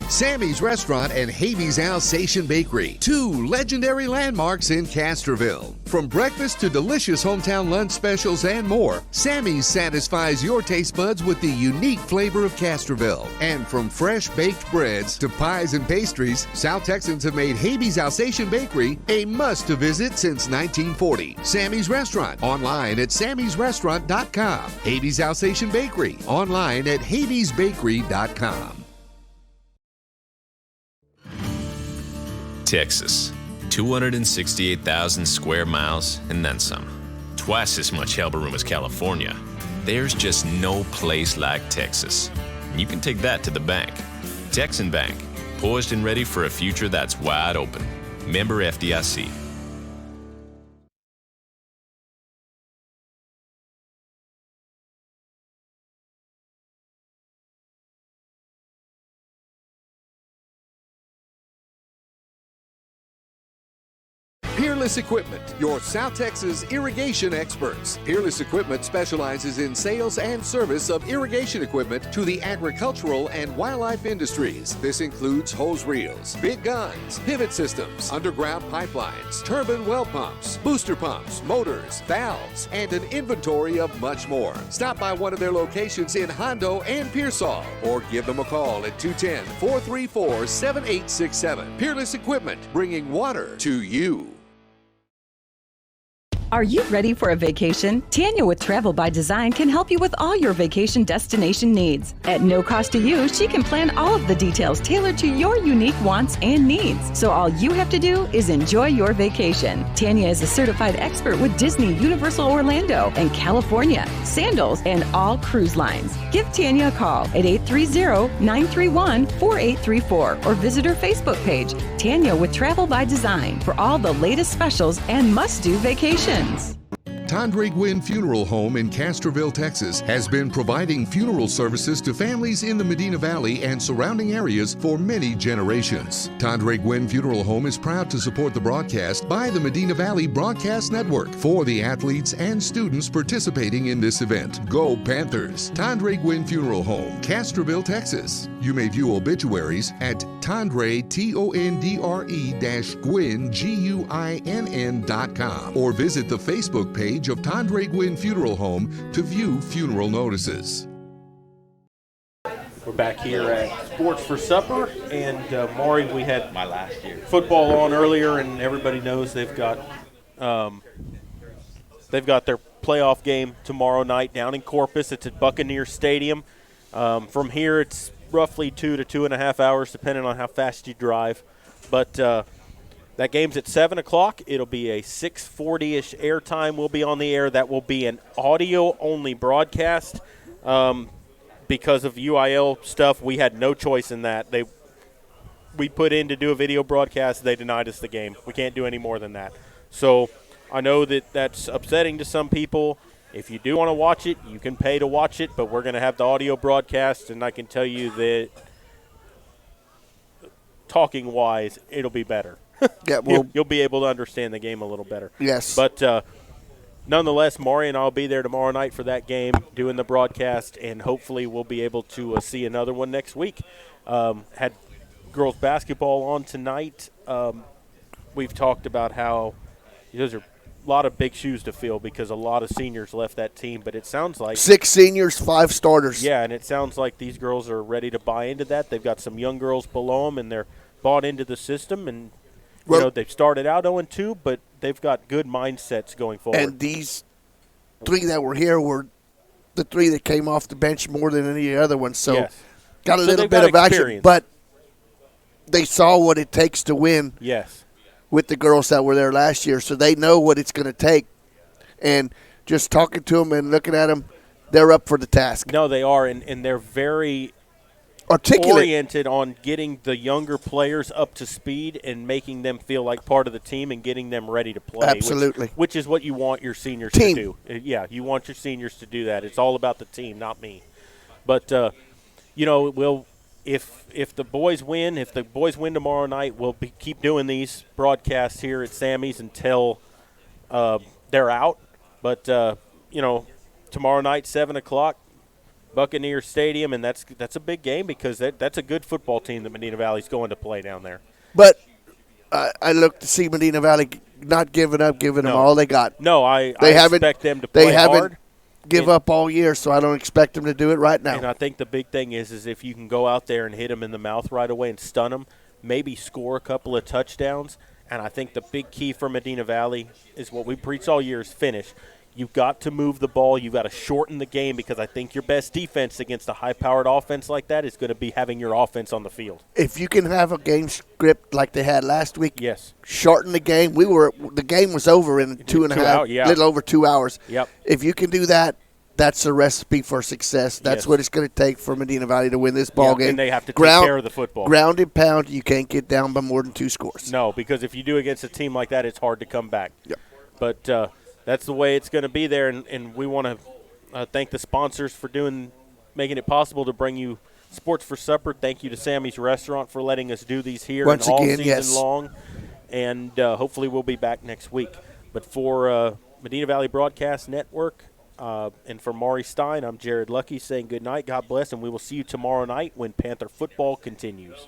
Sammy's Restaurant and Habeas Alsatian Bakery, 2 legendary landmarks in Castroville. From breakfast to delicious hometown lunch specials and more, Sammy's satisfies your taste buds with the unique flavor of Castroville. And from fresh baked breads to pies and pastries, South Texans have made Habeas Alsatian Bakery a must-to-visit since 1940. Sammy's Restaurant, online at sammysrestaurant.com. Habeas Alsatian Bakery, online at habeasbakery.com. Texas, 268,000 square miles and then some. Twice as much elbow room as California. There's just no place like Texas. And you can take that to the bank. Texan Bank, poised and ready for a future that's wide open. Member FDIC. Peerless Equipment, your South Texas irrigation experts. Peerless Equipment specializes in sales and service of irrigation equipment to the agricultural and wildlife industries. This includes hose reels, big guns, pivot systems, underground pipelines, turbine well pumps, booster pumps, motors, valves, and an inventory of much more. Stop by one of their locations in Hondo and Pearsall or give them a call at 210-434-7867. Peerless Equipment, bringing water to you. Are you ready for a vacation? Tanya with Travel by Design can help you with all your vacation destination needs. At no cost to you, she can plan all of the details tailored to your unique wants and needs. So all you have to do is enjoy your vacation. Tanya is a certified expert with Disney, Universal Orlando, and California, Sandals, and all cruise lines. Give Tanya a call at 830-931-4834 or visit her Facebook page, Tanya with Travel by Design, for all the latest specials and must-do vacations. Tondre Gwynn Funeral Home in Castroville, Texas, has been providing funeral services to families in the Medina Valley and surrounding areas for many generations. Tondre Gwynn Funeral Home is proud to support the broadcast by the Medina Valley Broadcast Network for the athletes and students participating in this event. Go Panthers! Tondre Gwynn Funeral Home, Castroville, Texas. You may view obituaries at Tondre, Tondre-Gwynn, Guinn.com, or visit the Facebook page of Tondre Gwynn Funeral Home to view funeral notices. We're back here at Sports for Supper, and Maury, we had my last year football on earlier, and everybody knows they've got their playoff game tomorrow night down in Corpus. It's at Buccaneer Stadium. From here, it's roughly 2 to 2.5 hours, depending on how fast you drive. But that game's at 7 o'clock. It'll be a 6:40-ish airtime. We'll be on the air. That will be an audio-only broadcast. Because of UIL stuff, we had no choice in that. We put in to do a video broadcast. They denied us the game. We can't do any more than that. So I know that that's upsetting to some people. If you do want to watch it, you can pay to watch it, but we're going to have the audio broadcast, and I can tell you that talking-wise, it'll be better. Yeah, well, you'll be able to understand the game a little better. Yes. But nonetheless, Maury and I will be there tomorrow night for that game, doing the broadcast, and hopefully we'll be able to see another one next week. Had girls basketball on tonight. We've talked about how those are a lot of big shoes to fill because a lot of seniors left that team, but it sounds like 6 seniors, 5 starters. Yeah, and it sounds like these girls are ready to buy into that. They've got some young girls below them, and they're bought into the system, and they've started out 0-2, but they've got good mindsets going forward. And these 3 that were here were the 3 that came off the bench more than any other ones. So yes. Got a little bit of action, but they saw what it takes to win. Yes. With the girls that were there last year, so they know what it's going to take. And just talking to them and looking at them, they're up for the task. No, they are, and they're very articulate. oriented on getting the younger players up to speed and making them feel like part of the team and getting them ready to play. Absolutely. Which is what you want your seniors Team. to do. Yeah, you want your seniors to do that. It's all about the team, not me. But if the boys win tomorrow night, we'll keep doing these broadcasts here at Sammy's until they're out. But tomorrow night, 7:00. Buccaneer Stadium, and that's a big game because that's a good football team that Medina Valley's going to play down there. But I look to see Medina Valley not giving up, giving them all they got. No, I haven't- expect them to play They haven't hard. give up all year, so I don't expect them to do it right now. And I think the big thing is if you can go out there and hit them in the mouth right away and stun them, maybe score a couple of touchdowns. And I think the big key for Medina Valley is what we preach all year is finish. You've got to move the ball. You've got to shorten the game because I think your best defense against a high-powered offense like that is going to be having your offense on the field. If you can have a game script like they had last week, yes, shorten the game. The game was over in 2.5, little over 2 hours. Yep. If you can do that, that's a recipe for success. That's Yes. what it's going to take for Medina Valley to win this ball game. And they have to take care of the football. Ground and pound, you can't get down by more than 2 scores. No, because if you do against a team like that, it's hard to come back. Yep. But that's the way it's going to be there, and we want to thank the sponsors for making it possible to bring you Sports for Supper. Thank you to Sammy's Restaurant for letting us do these here Once all again, season yes. long, and hopefully we'll be back next week. But for Medina Valley Broadcast Network and for Maury Stein, I'm Jared Lucky saying good night, God bless, and we will see you tomorrow night when Panther football continues.